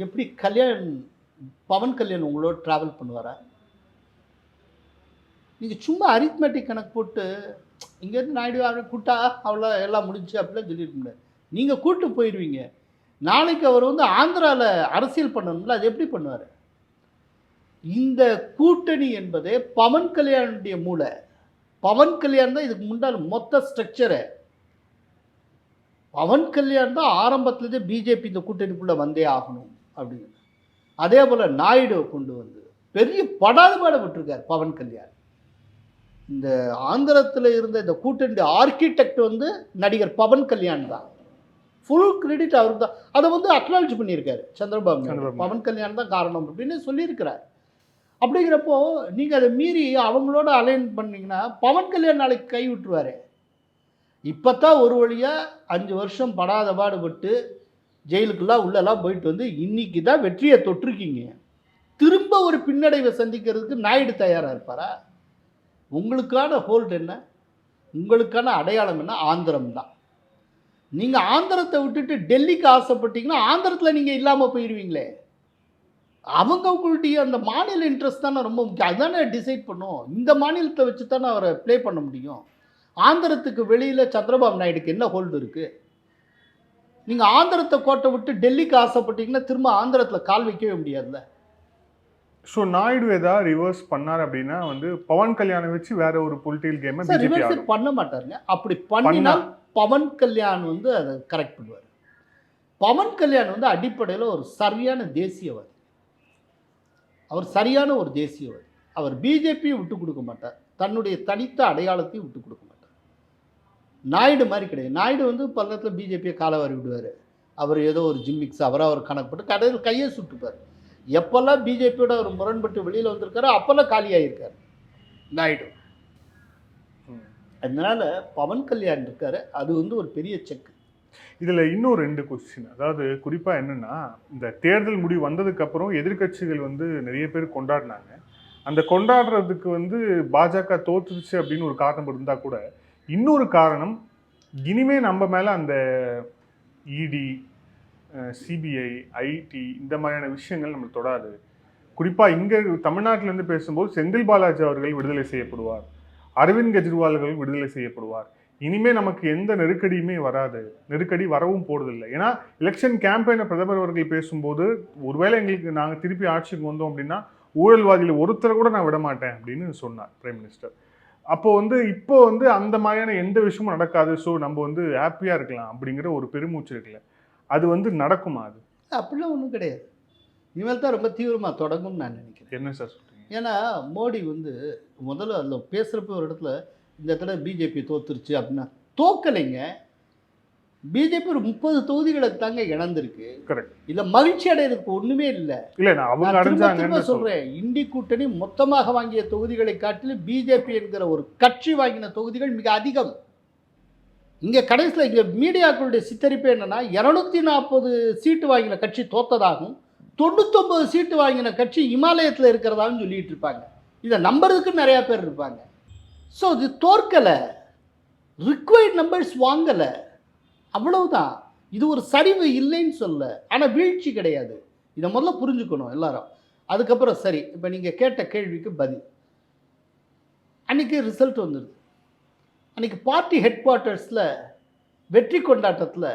எப்படி பவன் கல்யாண் உங்களோட ட்ராவல் பண்ணுவாரா? நீங்கள் சும்மா அரித்மெட்டிக் கணக்கு போட்டு இங்கேருந்து நாயுடு கூட்டா அவ்வளோ எல்லாம் முடிஞ்சு அப்படிலாம் சொல்லியிருக்க முடியாது. நீங்கள் கூட்டு போயிடுவீங்க. நாளைக்கு அவர் வந்து ஆந்திராவில் அரசியல் பண்ணணும்ல, அது எப்படி பண்ணுவார்? இந்த கூட்டணி என்பதே பவன் கல்யாணுடைய மூளை. பவன் கல்யாண் தான் இதுக்கு முன்னாடி மொத்த ஸ்ட்ரக்சரை. பவன் கல்யாண் தான் ஆரம்பத்துலேருந்தே பிஜேபி இந்த கூட்டணிக்குள்ளே வந்தே ஆகணும் அப்படின்னு. அதே போல் நாயுடுவை கொண்டு வந்து பெரிய படாதுபாடுபட்டிருக்கார் பவன் கல்யாண். இந்த ஆந்திரத்தில் இருந்த இந்த கூட்டணி ஆர்கிடெக்ட் வந்து நடிகர் பவன் கல்யாண் தான். ஃபுல் கிரெடிட் அவருக்கு தான். அதை வந்து அக்னாலஜ் பண்ணியிருக்காரு சந்திரபாபு நாயுடு. சந்திரபாபு. பவன் கல்யாண் தான் காரணம் அப்படின்னு சொல்லியிருக்கிறார். அப்படிங்கிறப்போ நீங்கள் அதை மீறி அவங்களோட அலைன் பண்ணீங்கன்னா பவன் கல்யாண் நாளைக்கு கை விட்டுருவாரு. இப்போ தான் ஒரு வழியாக 5 வருஷம் படாத பாடுபட்டு ஜெயிலுக்குலாம் உள்ளெல்லாம் போயிட்டு வந்து இன்னைக்கு தான் வெற்றியை தொட்டிருக்கீங்க. திரும்ப ஒரு பின்னடைவை சந்திக்கிறதுக்கு நாயுடு தயாராக இருப்பாரா? உங்களுக்கான ஹோல்டு என்ன, உங்களுக்கான அடையாளம் என்ன? ஆந்திரம் தான். நீங்கள் ஆந்திரத்தை விட்டுட்டு டெல்லிக்கு ஆசைப்பட்டீங்கன்னா ஆந்திரத்தில் நீங்கள் இல்லாமல் போயிடுவீங்களே. அவங்களுடைய அந்த மாநில இன்ட்ரெஸ்ட் தானே ரொம்ப முக்கியம். அதுதானே டிசைட் பண்ணும். இந்த மாநிலத்தை வச்சு தானே அவரை ப்ளே பண்ண முடியும். ஆந்திரத்துக்கு வெளியில் சந்திரபாபு நாயுடுக்கு என்ன ஹோல்டு இருக்குது? நீங்கள் ஆந்திரத்தை கோட்டை விட்டு டெல்லிக்கு ஆசைப்பட்டீங்கன்னா திரும்ப ஆந்திரத்தில் கால் வைக்கவே முடியாதுல்ல. ஸோ நாயுடு ஏதாவது ரிவர்ஸ் பண்ணார் அப்படின்னா வந்து பவன் கல்யாணம் வச்சு வேற ஒரு பொலிட்டிக்கல் கேமை சார் பிஜேபி ரிவர்ஸ் பண்ண மாட்டாருங்க. அப்படி பண்ணினால் பவன் கல்யாண் வந்து அதை கரெக்ட் பண்ணுவார். பவன் கல்யாண் வந்து அடிப்படையில் ஒரு சரியான தேசியவாதி. அவர் சரியான ஒரு தேசியவாதி. அவர் பிஜேபியை விட்டு கொடுக்க மாட்டார், தன்னுடைய தனித்த அடையாளத்தையும் விட்டு கொடுக்க மாட்டார். நாயுடு மாதிரி கிடையாது. நாயுடு வந்து பல்லத்தில் பிஜேபியை காலவாரி விடுவார். அவர் ஏதோ ஒரு ஜிம்மிக்ஸ் அவராக அவர் கணக்குப்பட்டு கடையில் கையை சுட்டுப்பார். எப்போல்லாம் பிஜேபியோட அவர் முரண்பட்டு வெளியில் வந்திருக்காரோ அப்போல்லாம் காலியாகிருக்கார் நாயுடு. அதனால பவன் கல்யாண் இருக்காரு, அது வந்து ஒரு பெரிய செக். இதில் இன்னும் 2 கொஸ்டின். அதாவது குறிப்பாக என்னென்னா, இந்த தேர்தல் முடிவு வந்ததுக்கப்புறம் எதிர்க்கட்சிகள் வந்து நிறைய பேர் கொண்டாடினாங்க. அந்த கொண்டாடுறதுக்கு வந்து பாஜக தோற்றுச்சு அப்படின்னு ஒரு காரணம் இருந்தால் கூட இன்னொரு காரணம், இனிமே நம்ம மேலே அந்த இடி, சிபிஐ, ஐடி இந்த மாதிரியான விஷயங்கள் நம்ம தொடாது. குறிப்பாக இங்கே தமிழ்நாட்டிலேருந்து பேசும்போது செந்தில் பாலாஜி அவர்கள் விடுதலை செய்யப்படுவார், அரவிந்த் கெஜ்ரிவால்கள் விடுதலை செய்யப்படுவார். இனிமே நமக்கு எந்த நெருக்கடியுமே வராது, நெருக்கடி வரவும் போறதில்லை. ஏன்னா எலெக்ஷன் கேம்பெயினை பிரதமர் அவர்கள் பேசும்போது, ஒருவேளை எங்களுக்கு நாங்கள் திருப்பி ஆட்சிக்கு வந்தோம் அப்படின்னா ஊழல்வாதியில் ஒருத்தரை கூட நான் விட மாட்டேன் அப்படின்னு சொன்னார் பிரைம் மினிஸ்டர். அப்போ வந்து இப்போ வந்து அந்த மாதிரியான எந்த விஷயமும் நடக்காது, ஸோ நம்ம வந்து ஹாப்பியாக இருக்கலாம் அப்படிங்கிற ஒரு பெருமூச்சு இருக்குல்ல, அது வந்து நடக்குமா? அது அப்படிலாம் ஒன்றும் கிடையாது. இனிமேல் தான் ரொம்ப தீவிரமாக தொடங்கும்னு நான் நினைக்கிறேன். என்ன சார் சொல்றீங்க? ஏன்னா மோடி வந்து முதல்ல அதில் பேசுகிறப்ப ஒரு இடத்துல இந்த தடவை பிஜேபி தோத்துருச்சு அப்படின்னா தோக்கலைங்க. பிஜேபி ஒரு 30 தொகுதிகளை தாங்க இழந்திருக்கு. கரெக்ட். இதில் மகிழ்ச்சி அடைகிறதுக்கு ஒன்றுமே இல்லை. இல்லை, நான் அவங்க அடைஞ்சாங்கன்னு சொல்கிறேன். இண்டி கூட்டணி மொத்தமாக வாங்கிய தொகுதிகளை காட்டிலும் பிஜேபி என்கிற ஒரு கட்சி வாங்கின தொகுதிகள் மிக அதிகம். இங்கே கடைசியில் இங்கே மீடியாக்களுடைய சித்தரிப்பு என்னென்னா 240 சீட்டு வாங்கின கட்சி தோத்ததாகவும் 99 சீட்டு வாங்கின கட்சி இமாலயத்தில் இருக்கிறதாகவும் சொல்லிட்டு இருப்பாங்க. இதை நம்புறதுக்கு நிறையா பேர் இருப்பாங்க. ஸோ இது தோற்கலை, ரிக்வயர்ட் நம்பர்ஸ் வாங்கலை, அவ்வளவுதான். இது ஒரு சரிவு இல்லைன்னு சொல்ல, ஆனால் வீழ்ச்சி கிடையாது. இதை முதல்ல புரிஞ்சுக்கணும் எல்லாரும். அதுக்கப்புறம் சரி, இப்போ நீங்கள் கேட்ட கேள்விக்கு பதில். அன்றைக்கி ரிசல்ட் வந்துடுது. அன்றைக்கி பார்ட்டி ஹெட் குவார்ட்டர்ஸில் வெற்றி கொண்டாட்டத்தில்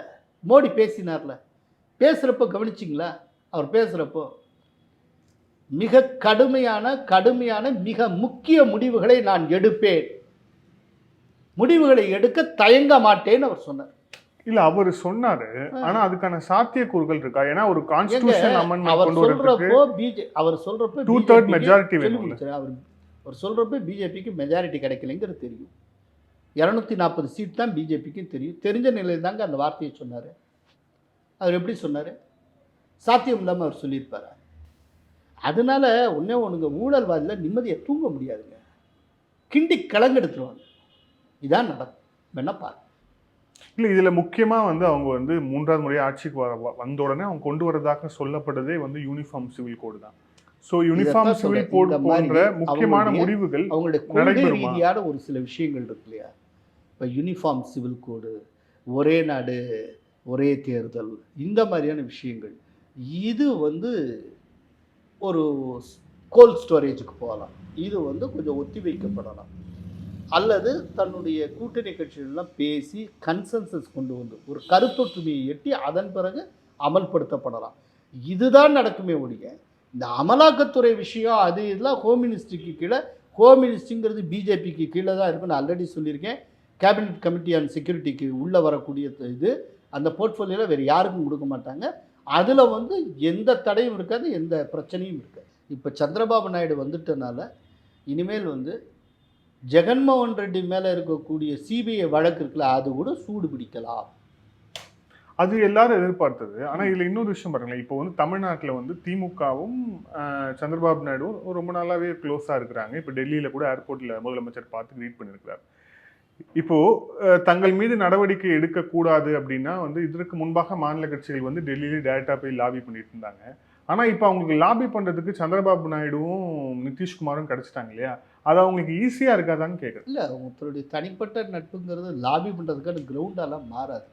மோடி பேசினார்ல, பேசுகிறப்போ கவனிச்சிங்களா? அவர் பேசுகிறப்போ மிக கடுமையான மிக முக்கிய முடிவுகளை நான் எடுப்பேன், முடிவுகளை எடுக்க தயங்க மாட்டேன்னு அவர் சொன்னார். இல்ல அவர் சொன்னாரு, ஆனா அதுக்கான சாத்தியக்கூறுகள் இருக்கா? ஏன்னா ஒரு கான்ஸ்டிடியூஷன் அமெண்ட்மென்ட் கொண்டு வரதுக்கு அவர் சொல்றப்ப 2/3 மெஜாரிட்டி வேணும். அவர் சொல்றப்ப பிஜேபிக்கு மெஜாரிட்டி கிடைக்கலைங்கிறது தெரியும். 240 சீட் தான் பிஜேபிக்கு தெரியும். தெரிஞ்ச நிலையில் தாங்க அந்த வார்த்தையை சொன்னார். அவர் எப்படி சொன்னார்? சாத்தியம் இல்லாமல் அவர் சொல்லியிருப்பார். அதனால ஒன்றுங்க, ஊழல்வாதியில் நிம்மதியை தூங்க முடியாதுங்க. கிண்டி கலங்கெடுத்துருவாங்க. இதான் நடக்கும். வேணா பாரு. இல்லை, இதில் முக்கியமாக வந்து அவங்க வந்து 3வது முறை ஆட்சிக்கு வந்த உடனே அவங்க கொண்டு வரதாக சொல்லப்பட்டதே வந்து யூனிஃபார்ம் சிவில் கோடு தான். ஸோ யூனிஃபார்ம் சிவில் கோடு போன்ற முக்கியமான முடிவுகள் அவங்களுடைய கொள்கை ரீதியான ஒரு சில விஷயங்கள் இருக்கு இல்லையா? இப்போ யூனிஃபார்ம் சிவில் கோடு, ஒரே நாடு ஒரே தேர்தல், இந்த மாதிரியான விஷயங்கள், இது வந்து ஒரு கோல்ட் ஸ்டோரேஜுக்கு போகலாம். இது வந்து கொஞ்சம் ஒத்தி வைக்கப்படலாம். அல்லது தன்னுடைய கூட்டணி கட்சிகளெலாம் பேசி கன்சென்சஸ் கொண்டு வந்து ஒரு கருத்தொற்றுமையை எட்டி அதன் பிறகு அமல்படுத்தப்படலாம். இதுதான் நடக்குமே ஒழிய இந்த அமலாக்கத்துறை விஷயம் அது இதெல்லாம் ஹோம் மினிஸ்ட்ரிக்கு கீழே, ஹோம் மினிஸ்ட்ரிங்கிறது பிஜேபிக்கு கீழே தான் இருக்குன்னு ஆல்ரெடி சொல்லியிருக்கேன். கேபினட் கமிட்டி ஆன் செக்யூரிட்டிக்கு உள்ளே வரக்கூடிய இது அந்த போர்ட்ஃபோலியோவில் வேறு யாருக்கும் கொடுக்க மாட்டாங்க. அதில் வந்து எந்த தடையும் இருக்காது, எந்த பிரச்சனையும் இருக்காது. இப்போ சந்திரபாபு நாயுடு வந்துட்டனால இனிமேல் வந்து ஜெகன்மோகன் ரெட்டி மேலே இருக்கக்கூடிய சிபிஐ வழக்கு இருக்குல்ல, அது கூட சூடு பிடிக்கலாம். அது எல்லாரும் எதிர்பார்த்தது. ஆனா இதுல இன்னொரு விஷயம் பாருங்களேன், இப்போ வந்து தமிழ்நாட்டுல வந்து திமுகவும் சந்திரபாபு நாயுடுவும் ரொம்ப நாளாவே க்ளோஸா இருக்கிறாங்க. இப்போ டெல்லியில கூட ஏர்போர்ட்ல முதலமைச்சர் பார்த்து கிரீட் பண்ணியிருக்கிறார். இப்போ தங்கள் மீது நடவடிக்கை எடுக்கக்கூடாது அப்படின்னா வந்து இதற்கு முன்பாக மாநில கட்சிகள் வந்து டெல்லியில டைரக்டா போய் லாபி பண்ணிட்டு இருந்தாங்க. ஆனா இப்போ அவங்களுக்கு லாபி பண்றதுக்கு சந்திரபாபு நாயுடுவும் நிதிஷ்குமாரும் கிடைச்சிட்டாங்க இல்லையா? அது அவங்களுக்கு ஈஸியா இருக்காதான்னு கேட்குறேன். இல்லை, ஒருத்தருடைய தனிப்பட்ட நட்புங்கிறது லாபி பண்ணுறதுக்கான கிரவுண்டாலாம் மாறாது.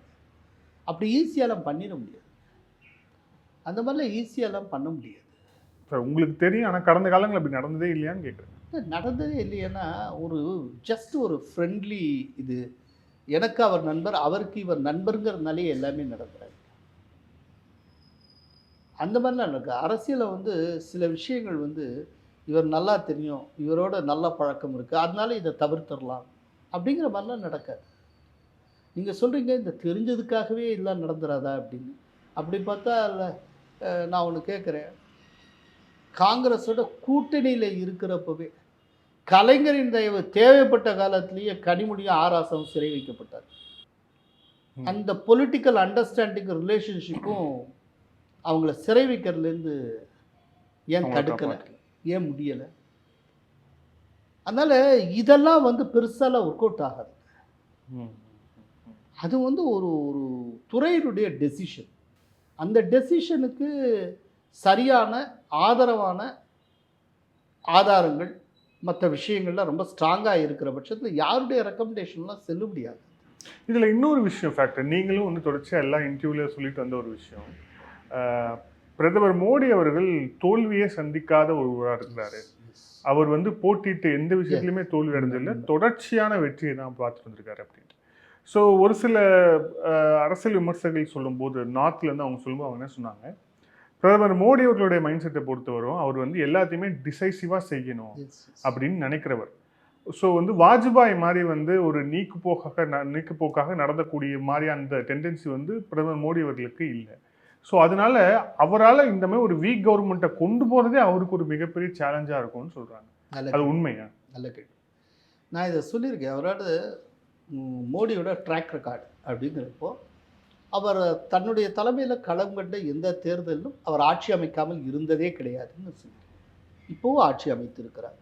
அப்படி ஈஸியாலாம் பண்ணிட முடியாது. அந்த மாதிரிலாம் ஈஸியாலாம் பண்ண முடியாது. சார் உங்களுக்கு தெரியும், ஆனா கடந்த காலங்கள் அப்படி நடந்ததே இல்லையான்னு கேட்குறேன். நடந்ததே இல்லையேன்னா ஒரு ஜஸ்ட் ஒரு ஃப்ரெண்ட்லி இது, எனக்கு அவர் நண்பர் அவருக்கு இவர் நண்பருங்கிறதுனாலே எல்லாமே நடக்கிறாரு. அந்த மாதிரிலாம் நடக்கு. அரசியலில் வந்து சில விஷயங்கள் வந்து இவர் நல்லா தெரியும், இவரோட நல்ல பழக்கம் இருக்குது, அதனால இதை தவிர்த்துடலாம் அப்படிங்கிற மாதிரிலாம் நடக்காது. நீங்கள் சொல்கிறீங்க இந்த தெரிஞ்சதுக்காகவே இதெல்லாம் நடந்துடாதா அப்படின்னு. அப்படி பார்த்தா நான் ஒன்று கேட்குறேன். காங்கிரஸோட கூட்டணியில் இருக்கிறப்பவே கலைஞரின் தயவு தேவைப்பட்ட காலத்திலேயே கனிமொழியும் ஆராசம் சிறை வைக்கப்பட்டார். அந்த பொலிட்டிக்கல் அண்டர்ஸ்டாண்டிங் ரிலேஷன்ஷிப்பும் அவங்கள சிறை வைக்கிறதுலேருந்து ஏன் தடுக்கலை, ஏன் முடியலை? அதனால் இதெல்லாம் வந்து பெருசாலாம் ஒர்க் அவுட் ஆகாது. அது வந்து ஒரு ஒரு துறையினுடைய டெசிஷன். அந்த டெசிஷனுக்கு சரியான ஆதரவான ஆதாரங்கள் மற்ற விஷயங்கள்லாம் ரொம்ப ஸ்ட்ராங்காக இருக்கிற பட்சத்தில் யாருடைய ரெக்கமெண்டேஷன்லாம் செல்லுபடியாது. இதில் இன்னொரு விஷயம் ஃபேக்டர், நீங்களும் வந்து தொடர்ச்சியாக எல்லா இன்டர்வியூவில் சொல்லிட்டு வந்த ஒரு விஷயம், பிரதமர் மோடி அவர்கள் தோல்வியே சந்திக்காத ஒருவராக இருக்கிறாரு. அவர் வந்து போட்டிட்டு எந்த விஷயத்துலையுமே தோல்வி அடைஞ்சதில்லை, தொடர்ச்சியான வெற்றியை தான் பார்த்துட்டு வந்திருக்காரு அப்படின்ட்டு. ஸோ ஒரு சில அரசியல் விமர்சகர்கள் சொல்லும்போது, நார்த்லேருந்து அவங்க சொல்லும்போது அவங்க என்ன சொன்னாங்க, பிரதமர் மோடி அவர்களுடைய மைண்ட் செட்டை பொறுத்தவரும் அவர் வந்து எல்லாத்தையுமே டிசைசிவாக செய்யணும் அப்படின்னு நினைக்கிறவர். ஸோ வந்து வாஜ்பாய் மாதிரி வந்து ஒரு நீக்குப்போக்காக நடந்தக்கூடிய மாதிரி அந்த டெண்டன்சி வந்து பிரதமர் மோடி அவர்களுக்கு இல்லை. ஸோ அதனால அவரால் இந்த மாதிரி ஒரு வீக் கவர்மெண்ட்டை கொண்டு போகிறதே அவருக்கு ஒரு மிகப்பெரிய சேலஞ்சாக இருக்கும்னு சொல்கிறாங்க. அது உண்மையா? நல்ல கேள்வி. நான் இதை சொல்லியிருக்கேன். அவரோட மோடியோட ட்ராக் ரெக்கார்டு அப்படிங்கிறப்போ அவர் தன்னுடைய தலைமையில் களம் கண்ட எந்த தேர்தலிலும் அவர் ஆட்சி அமைக்காமல் இருந்ததே கிடையாதுன்னு சொல்லி இப்போவும் ஆட்சி அமைத்திருக்கிறார்.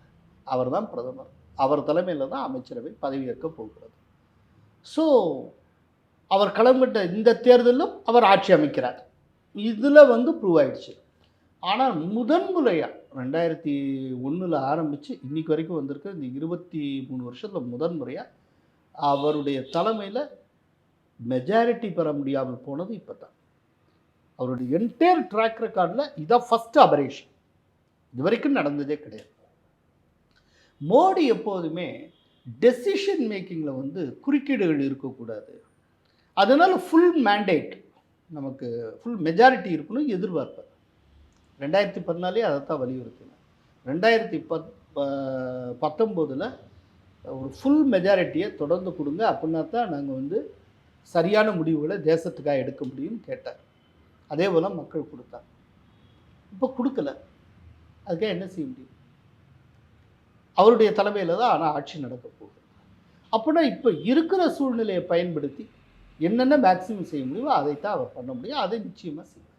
அவர் தான் பிரதமர், அவர் தலைமையில் தான் அமைச்சரவை பதவியேற்க போகிறது. ஸோ அவர் களம் கண்ட இந்த தேர்தலிலும் அவர் ஆட்சி அமைக்கிறார். இதில் வந்து ப்ரூவ் ஆயிடுச்சு. ஆனால் முதன்முறையாக 2001 ஆரம்பித்து இன்னைக்கு வரைக்கும் வந்திருக்க இந்த 23 வருஷத்தில் முதன்முறையாக அவருடைய தலைமையில் மெஜாரிட்டி பெற முடியாமல் போனது இப்போ தான். அவருடைய என்டையர் ட்ராக் ரெக்கார்டில் இதான் ஃபஸ்ட்டு அபரேஷன். இது வரைக்கும் நடந்ததே கிடையாது. மோடி எப்போதுமே டெசிஷன் மேக்கிங்கில் வந்து குறுக்கீடுகள் இருக்கக்கூடாது, அதனால் ஃபுல் மேண்டேட் நமக்கு ஃபுல் மெஜாரிட்டி இருக்கணும் எதிர்பார்ப்பார். 2014 அதைத்தான் வலியுறுத்தினேன். 2019 ஒரு ஃபுல் மெஜாரிட்டியை தொடர்ந்து கொடுங்க, அப்படின்னா தான் நாங்கள் வந்து சரியான முடிவுகளை தேசத்துக்காக எடுக்க முடியும்னு கேட்டார். அதே போல் மக்கள் கொடுத்தாங்க. இப்போ கொடுக்கல, அதுக்காக என்ன செய்ய முடியும்? அவருடைய தலைமையில் தான் ஆனால் ஆட்சி நடக்க போகுது. அப்படின்னா இப்போ இருக்கிற சூழ்நிலையை பயன்படுத்தி என்னென்ன மேக்ஸிமம் செய்ய முடியுமோ அதைத்தான் அவர் பண்ண முடியும். அதை நிச்சயமாக செய்வார்.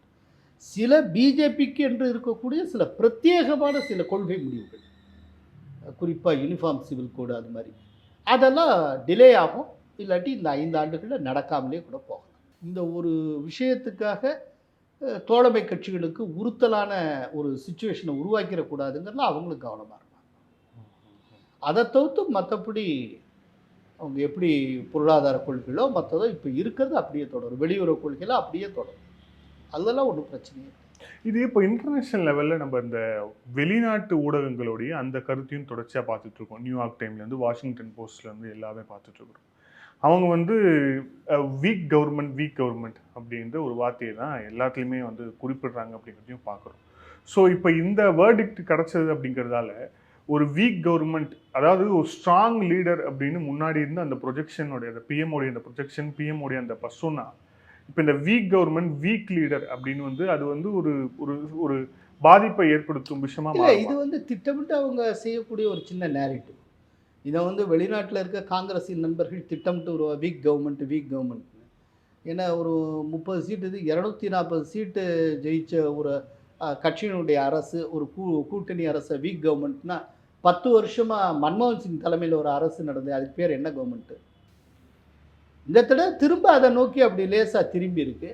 சில பிஜேபிக்கு என்று இருக்கக்கூடிய சில பிரத்யேகமான சில கொள்கை முடிவுகள், குறிப்பாக யூனிஃபார்ம் சிவில் கோடு, அது மாதிரி அதெல்லாம் டிலே ஆகும், இல்லாட்டி இந்த 5 ஆண்டுகளில் நடக்காமலே கூட போகலாம். இந்த ஒரு விஷயத்துக்காக தோழமை கட்சிகளுக்கு உறுத்தலான ஒரு சுச்சுவேஷனை உருவாக்கிடக்கூடாதுங்கிறதுல அவங்களுக்கு கவனமாக இருப்பாங்க. அதை தவிர்த்து மற்றபடி அவங்க எப்படி பொருளாதார கொள்கைகளோ மற்றதோ இப்போ இருக்கிறது அப்படியே தொடரும், வெளியுறவு கொள்கையில் அப்படியே தொடரும், அதெல்லாம் ஒன்றும் பிரச்சனையே. இது இப்போ இன்டர்நேஷ்னல் லெவலில் நம்ம இந்த வெளிநாட்டு ஊடகங்களுடைய அந்த கருத்தையும் தொடர்ச்சியாக பார்த்துட்ருக்கோம். நியூயார்க் டைம்லேருந்து வாஷிங்டன் போஸ்ட்லேருந்து எல்லாமே பார்த்துட்ருக்குறோம். அவங்க வந்து வீக் கவர்மெண்ட் அப்படின்ற ஒரு வார்த்தையை தான் எல்லாத்துலேயுமே வந்து குறிப்பிடுறாங்க அப்படிங்கிறதையும் பார்க்குறோம். ஸோ இப்போ இந்த வேர்டிக்ட் கிடச்சது அப்படிங்கிறதால ஒரு வீக் கவர்மெண்ட், அதாவது ஒரு ஸ்ட்ராங் லீடர் அப்படின்னு முன்னாடி இருந்த அந்த ப்ரொஜெக்ஷனுடைய அந்த பிஎம்ஓடைய அந்த ப்ரொஜெக்ஷன், பிஎம்ஓடைய அந்த பர்சோனா, இப்போ இந்த வீக் கவர்மெண்ட் வீக் லீடர் அப்படின்னு வந்து அது வந்து ஒரு ஒரு ஒரு பாதிப்பை ஏற்படுத்தும் விஷயமா இல்லை. இது வந்து திட்டமிட்டு அவங்க செய்யக்கூடிய ஒரு சின்ன நேரேட்டிவ். இதை வந்து வெளிநாட்டில் இருக்க காங்கிரஸின் நண்பர்கள் திட்டமிட்டு ஒரு வீக் கவர்மெண்ட். ஏன்னா ஒரு 30 சீட்டு இது 240 சீட்டு ஜெயிச்ச ஒரு கட்சியினுடைய அரசு, ஒரு கூட்டணி அரசு, வீக் கவர்மெண்ட்னா 10 வருஷமா மன்மோகன் சிங் தலைமையில் ஒரு அரசு நடந்தது. அதுக்கு பேர் என்ன கவர்மெண்ட்டு? இந்த தடவை திரும்ப அதை நோக்கி அப்படி லேசாக திரும்பி இருக்கு.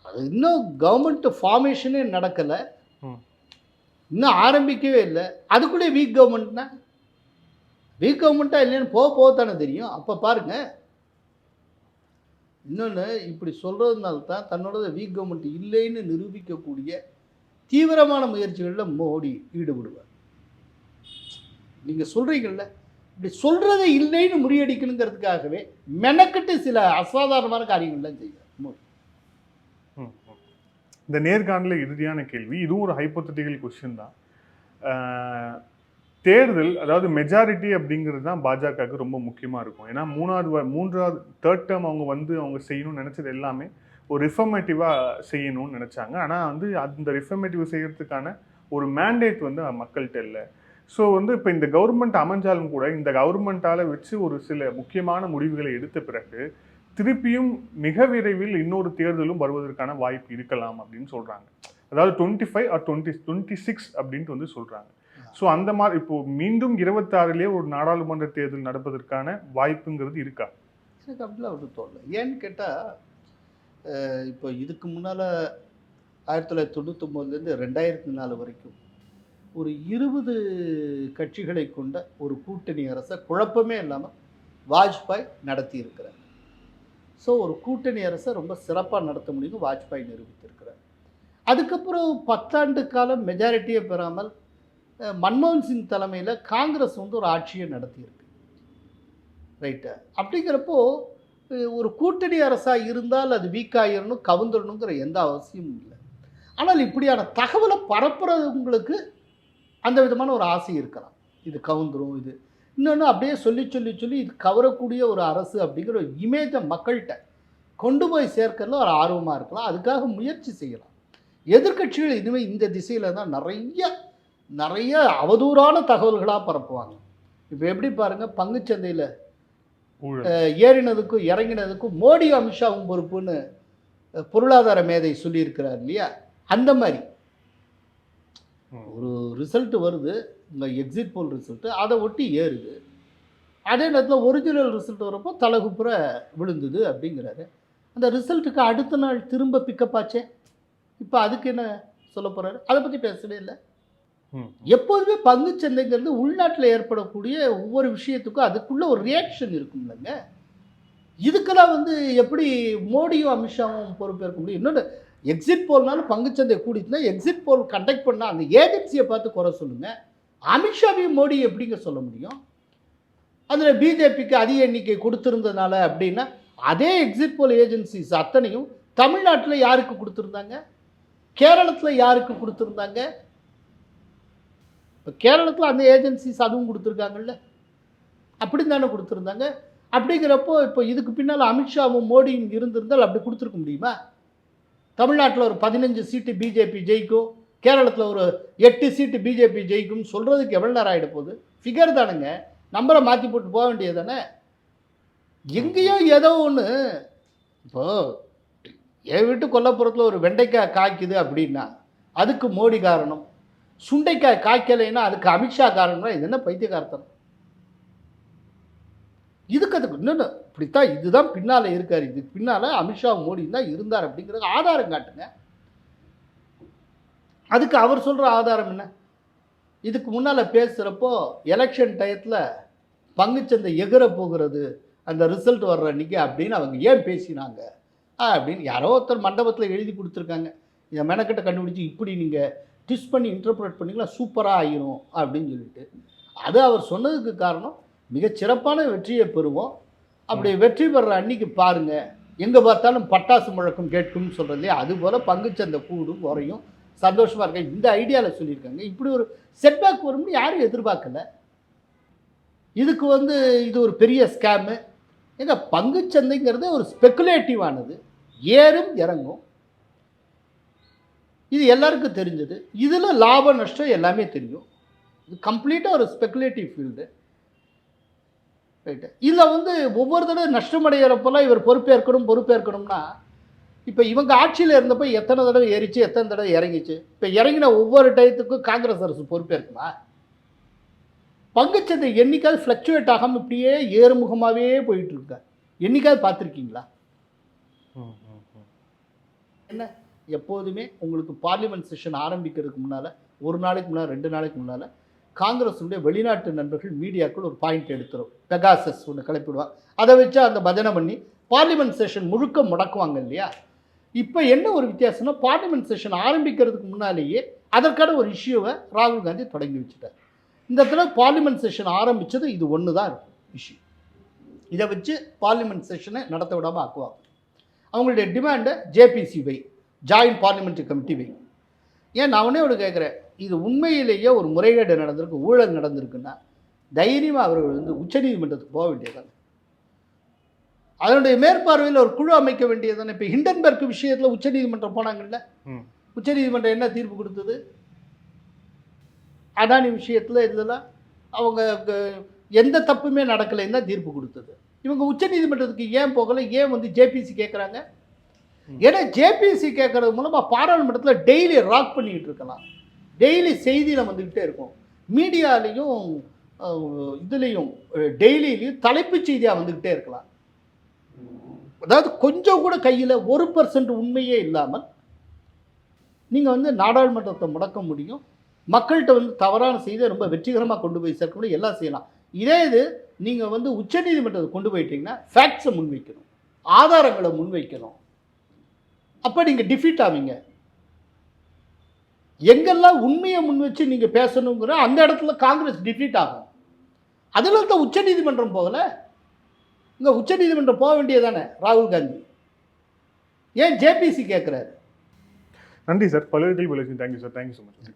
அது இன்னும் கவர்மெண்ட் ஃபார்மேஷனே நடக்கலை, இன்னும் ஆரம்பிக்கவே இல்லை. அதுக்குள்ளே வீக் கவர்மெண்ட்னா வீக் கவர்மெண்ட்டாக இல்லைன்னு போக தானே தெரியும். அப்போ பாருங்க, இன்னொன்று இப்படி சொல்கிறதுனால தான் தன்னோட வீக் கவர்மெண்ட் இல்லைன்னு நிரூபிக்கக்கூடிய தீவிரமான முயற்சிகளில் மோடி ஈடுபடுவார். நீங்கள் சொல்கிறீங்கள்ல, இப்படி சொல்கிறதை இல்லைன்னு முறியடிக்கணுங்கிறதுக்காகவே மெனக்கட்டு சில அசாதாரணமான காரியங்கள்லாம் செய்வார் மோடி. இந்த நேர்காணல இறுதியான கேள்வி, இதுவும் ஒரு ஹைப்போதட்டிக்கல் கொஸ்டின் தான். தேர்தல், அதாவது மெஜாரிட்டி அப்படிங்கிறது தான் பாஜகவுக்கு ரொம்ப முக்கியமாக இருக்கும். ஏன்னா மூன்றாவது தேர்ட் டேர்ம் அவங்க செய்யணும்னு நினச்சது எல்லாமே ஒரு ரிஃபர்மேட்டிவாக செய்யணும்னு நினச்சாங்க. ஆனால் அந்த ரிஃபர்மேட்டிவ் செய்கிறதுக்கான ஒரு மேண்டேட் மக்கள்கிட்ட இல்லை. ஸோ இப்போ இந்த கவர்மெண்ட் அமைஞ்சாலும் கூட இந்த கவர்மெண்ட்டால் வச்சு ஒரு சில முக்கியமான முடிவுகளை எடுத்த பிறகு திருப்பியும் மிக விரைவில் இன்னொரு தேர்தலும் வருவதற்கான வாய்ப்பு இருக்கலாம் அப்படின்னு சொல்கிறாங்க. அதாவது 25 or 26 அப்படின்ட்டு சொல்கிறாங்க. ஸோ அந்த மாதிரி இப்போ மீண்டும் 26லேயே ஒரு நாடாளுமன்ற தேர்தல் நடப்பதற்கான வாய்ப்புங்கிறது இருக்கா? எனக்கு அப்படிலாம் ஒன்றும் தோணலை. ஏன்னு கேட்டால், இப்போ இதுக்கு முன்னால் 1999லேருந்து 2004 வரைக்கும் ஒரு 20 கட்சிகளை கொண்ட ஒரு கூட்டணி அரசை குழப்பமே இல்லாமல் வாஜ்பாய் நடத்தி இருக்கிறார். ஸோ ஒரு கூட்டணி அரசை ரொம்ப சிறப்பாக நடத்த முடியும் வாஜ்பாய் நிரூபித்திருக்கிறார். அதுக்கப்புறம் 10 ஆண்டு காலம் மெஜாரிட்டியை பெறாமல் மன்மோகன் சிங் தலைமையில் காங்கிரஸ் ஒரு ஆட்சியை நடத்தியிருக்கு. ரைட்டு. அப்படிங்கிறப்போ ஒரு கூட்டணி அரசாக இருந்தால் அது வீக்காயிரணும், கவுந்துடணுங்கிற எந்த அவசியமும் இல்லை. ஆனால் இப்படியான தகவலை பரப்புறவங்களுக்கு அந்த விதமான ஒரு ஆசை இருக்கலாம். இது கவுந்துரும், இது இன்னொன்று அப்படியே சொல்லி இது கவரக்கூடிய ஒரு அரசு அப்படிங்கிற ஒரு இமேஜை மக்கள்கிட்ட கொண்டு போய் சேர்க்கறதுல ஒரு ஆர்வமாக இருக்கலாம். அதுக்காக முயற்சி செய்யலாம். எதிர்கட்சிகள் இனிமேல் இந்த திசையில் தான் நிறைய அவதூறான தகவல்களாக பரப்புவாங்க. இப்போ எப்படி பாருங்கள், பங்குச்சந்தையில் ஏறினதுக்கும் இறங்கினதுக்கும் மோடி அமித்ஷாவும் பொறுப்புன்னு பொருளாதார மேதை சொல்லியிருக்கிறார் இல்லையா? அந்த மாதிரி ஒரு ரிசல்ட்டு வருது, இந்த எக்ஸிட் போல் ரிசல்ட்டு, அதை ஒட்டி ஏறுது. அதே நேரத்தில் ஒரிஜினல் ரிசல்ட் வரப்போ தலகுப்புற விழுந்தது அப்படிங்கிறாரு. அந்த ரிசல்ட்டுக்கு அடுத்த நாள் திரும்ப பிக்கப் ஆச்சே. இப்போ அதுக்கு என்ன சொல்ல போகிறாரு? அதை பற்றி பேசவே இல்லை. எப்போதுமே பங்குச்சந்தைங்கிறது உள்நாட்டில் ஏற்படக்கூடிய ஒவ்வொரு விஷயத்துக்கும் அதுக்குள்ளே ஒரு ரியாக்ஷன் இருக்கும் இல்லைங்க. இதுக்கெல்லாம் எப்படி மோடியும் அமித்ஷாவும் பொறுப்பேற்க முடியும்? இன்னொன்று, எக்ஸிட் போல்னாலும் பங்குச்சந்தை கூடிச்சுன்னா எக்ஸிட் போல் கண்டக்ட் பண்ணால் அந்த ஏஜென்சியை பார்த்து குறை சொல்லுங்கள். அமித்ஷாவையும் மோடி எப்படிங்க சொல்ல முடியும்? அதில் பிஜேபிக்கு அதிக எண்ணிக்கை கொடுத்துருந்ததுனால அப்படின்னா அதே எக்ஸிட் போல் ஏஜென்சிஸ் அத்தனையும் தமிழ்நாட்டில் யாருக்கு கொடுத்துருந்தாங்க? கேரளத்தில் யாருக்கு கொடுத்துருந்தாங்க? இப்போ கேரளத்தில் அந்த ஏஜென்சிஸ் அதுவும் கொடுத்துருக்காங்கல்ல, அப்படி தானே கொடுத்துருந்தாங்க. அப்படிங்கிறப்போ இப்போ இதுக்கு பின்னால் அமித்ஷாவும் மோடியும் இருந்திருந்தால் அப்படி கொடுத்துருக்க முடியுமா? தமிழ்நாட்டில் ஒரு 15 சீட்டு பிஜேபி ஜெயிக்கும், கேரளத்தில் ஒரு 8 சீட்டு பிஜேபி ஜெயிக்கும்னு சொல்கிறதுக்கு எவ்வளோ நேரம் ஆகிட போகுது? ஃபிகர் தானுங்க, நம்பரை மாற்றி போட்டு போக வேண்டியது தானே. எங்கேயோ ஏதோ ஒன்று. இப்போது என் வீட்டு கொல்லப்புறத்தில் ஒரு வெண்டைக்காய் காய்க்குது அப்படின்னா அதுக்கு மோடி காரணம், சுண்டைக்காய் காய்க்கலைன்னா அதுக்கு அமித்ஷா காரணம்னா இது என்ன பைத்தியகாரத்தனம்? அதுக்கு இன்னொன்று இப்படித்தான், இதுதான் பின்னால் இருக்கார், இதுக்கு பின்னால் அமித்ஷா மோடி தான் இருந்தார் அப்படிங்கிறது ஆதாரம் காட்டுங்க. அதுக்கு அவர் சொல்கிற ஆதாரம் என்ன? இதுக்கு முன்னால் பேசுகிறப்போ எலெக்ஷன் டயத்தில் பங்குச்சந்தை எகிற போகிறது அந்த ரிசல்ட் வர்ற அன்றைக்கி அப்படின்னு அவங்க ஏன் பேசினாங்க அப்படின்னு யாரோ ஒருத்தர் மண்டபத்தில் எழுதி கொடுத்துருக்காங்க. இதை மெனக்கிட்ட கண்டுபிடிச்சி இப்படி நீங்கள் ட்விஸ்ட் பண்ணி இன்டர்பிரேட் பண்ணிங்களா சூப்பராக ஆகிரும் அப்படின்னு சொல்லிட்டு, அது அவர் சொன்னதுக்கு காரணம் மிகச்சிறப்பான வெற்றியை பெறுவோம், அப்படி வெற்றி பெறுற அன்னைக்கு பாருங்கள் எங்கே பார்த்தாலும் பட்டாசு முழக்கம் கேட்கும்னு சொல்கிறது இல்லையா? அதுபோல் பங்குச்சந்தை கூடும் குறையும், சந்தோஷமாக இருக்க இந்த ஐடியாவில் சொல்லியிருக்காங்க. இப்படி ஒரு செட்பேக் வரும்னு யாரும் எதிர்பார்க்கல. இதுக்கு இது ஒரு பெரிய ஸ்கேமு. எங்க பங்குச்சந்தைங்கிறது ஒரு ஸ்பெக்குலேட்டிவானது, ஏறும் இறங்கும், இது எல்லாருக்கும் தெரிஞ்சது. இதில் லாப நஷ்டம் எல்லாமே தெரியும். இது கம்ப்ளீட்டாக ஒரு ஸ்பெக்குலேட்டிவ் ஃபீல்டு. ரைட்டு. இதில் வந்து ஒவ்வொரு தடவை நஷ்டமடைகிறப்பெல்லாம் இவர் பொறுப்பேற்கணும்னா இப்போ இவங்க ஆட்சியில் இருந்தப்போ எத்தனை தடவை ஏறிச்சு, எத்தனை தடவை இறங்கிச்சு? இப்போ இறங்கின ஒவ்வொரு டயத்துக்கும் காங்கிரஸ் அரசு பொறுப்பேற்குமா? பங்குச்சந்தை என்னைக்காவது ஃப்ளக்சுவேட் ஆகாமல் இப்படியே ஏறுமுகமாகவே போயிட்டு இருக்க என்னைக்காவது பார்த்துருக்கீங்களா? என்ன எப்போதுமே உங்களுக்கு பார்லிமெண்ட் செஷன் ஆரம்பிக்கிறதுக்கு முன்னால், ஒரு நாளைக்கு முன்னால், 2 நாளைக்கு முன்னால் காங்கிரஸுடைய வெளிநாட்டு நண்பர்கள் மீடியாக்கள் ஒரு பாயிண்ட் எடுத்துரும். பெகாசஸ் ஒன்று கிளப்பிடுவாங்க. அதை வச்சு அந்த பஜனை பண்ணி பார்லிமெண்ட் செஷன் முழுக்க முடக்குவாங்க இல்லையா? இப்போ என்ன ஒரு வித்தியாசம்னா, பார்லிமெண்ட் செஷன் ஆரம்பிக்கிறதுக்கு முன்னாலேயே அதற்கான ஒரு இஷ்யூவை ராகுல் காந்தி தொடங்கி வச்சுட்டார். இந்த இடத்துல பார்லிமெண்ட் செஷன் ஆரம்பித்தது இது ஒன்று தான் இருக்கும் இஷ்யூ. இதை வச்சு பார்லிமெண்ட் செஷனை நடத்த விடாமல் ஆக்குவாங்க. அவங்களுடைய டிமாண்டை ஜேபிசி வை, ஜாயின்ட் பார்லிமெண்ட்ரி கமிட்டி வை. ஏன் நான் ஒன்றே ஒன்று கேட்குறேன், இது உண்மையிலேயே ஒரு முறைகேடு நடந்திருக்கு, ஊழல் நடந்திருக்குன்னா தைரியமாக அவர்கள் வந்து உச்சநீதிமன்றத்துக்கு போக வேண்டியதானே, அதனுடைய மேற்பார்வையில் ஒரு குழு அமைக்க வேண்டியதானே. இப்போ ஹிண்டன்பர்க் விஷயத்தில் உச்சநீதிமன்றம் போனாங்கல்ல, உச்சநீதிமன்றம் என்ன தீர்ப்பு கொடுத்தது? அதானி விஷயத்தில் இதெல்லாம் அவங்க எந்த தப்புமே நடக்கலைன்னு தான் தீர்ப்பு கொடுத்தது. இவங்க உச்சநீதிமன்றத்துக்கு ஏன் போகலை, ஏன் வந்து ஜேபிசி கேட்குறாங்க? ஏன்னா ஜேபிசி கேட்கறது மூலமாக பாராளுமன்றத்தில் டெய்லி ராக் பண்ணிக்கிட்டு இருக்கலாம், டெய்லி செய்தியில் வந்துக்கிட்டே இருக்கும், மீடியாலேயும் இதுலேயும் டெய்லியிலையும் தலைப்புச் செய்தியாக வந்துக்கிட்டே இருக்கலாம். அதாவது கொஞ்சம் கூட கையில் 1% உண்மையே இல்லாமல் நீங்கள் வந்து நாடாளுமன்றத்தை முடக்க முடியும், மக்கள்கிட்ட வந்து தவறான செய்தியை ரொம்ப வெற்றிகரமாக கொண்டு போய் சேர்க்க முடியும், எல்லாம் செய்யலாம். இதே இது நீங்கள் வந்து உச்சநீதிமன்றத்தை கொண்டு போயிட்டீங்கன்னா ஃபேக்ட்ஸை முன்வைக்கணும், ஆதாரங்களை முன்வைக்கணும், அப்போ நீங்கள் டிஃபீட் ஆவீங்க. எங்கெல்லாம் உண்மையை முன் வச்சு நீங்கள் பேசணுங்கிற அந்த இடத்துல காங்கிரஸ் டிஃபீட் ஆகும். அதில் தான் உச்சநீதிமன்றம் போகலை. இங்கே உச்சநீதிமன்றம் போக வேண்டியதானே ராகுல் காந்தி, ஏன் ஜேபிசி கேட்குறாரு? நன்றி சார், பல்வேறு கேள்வி. Thank you sir, thank you so much.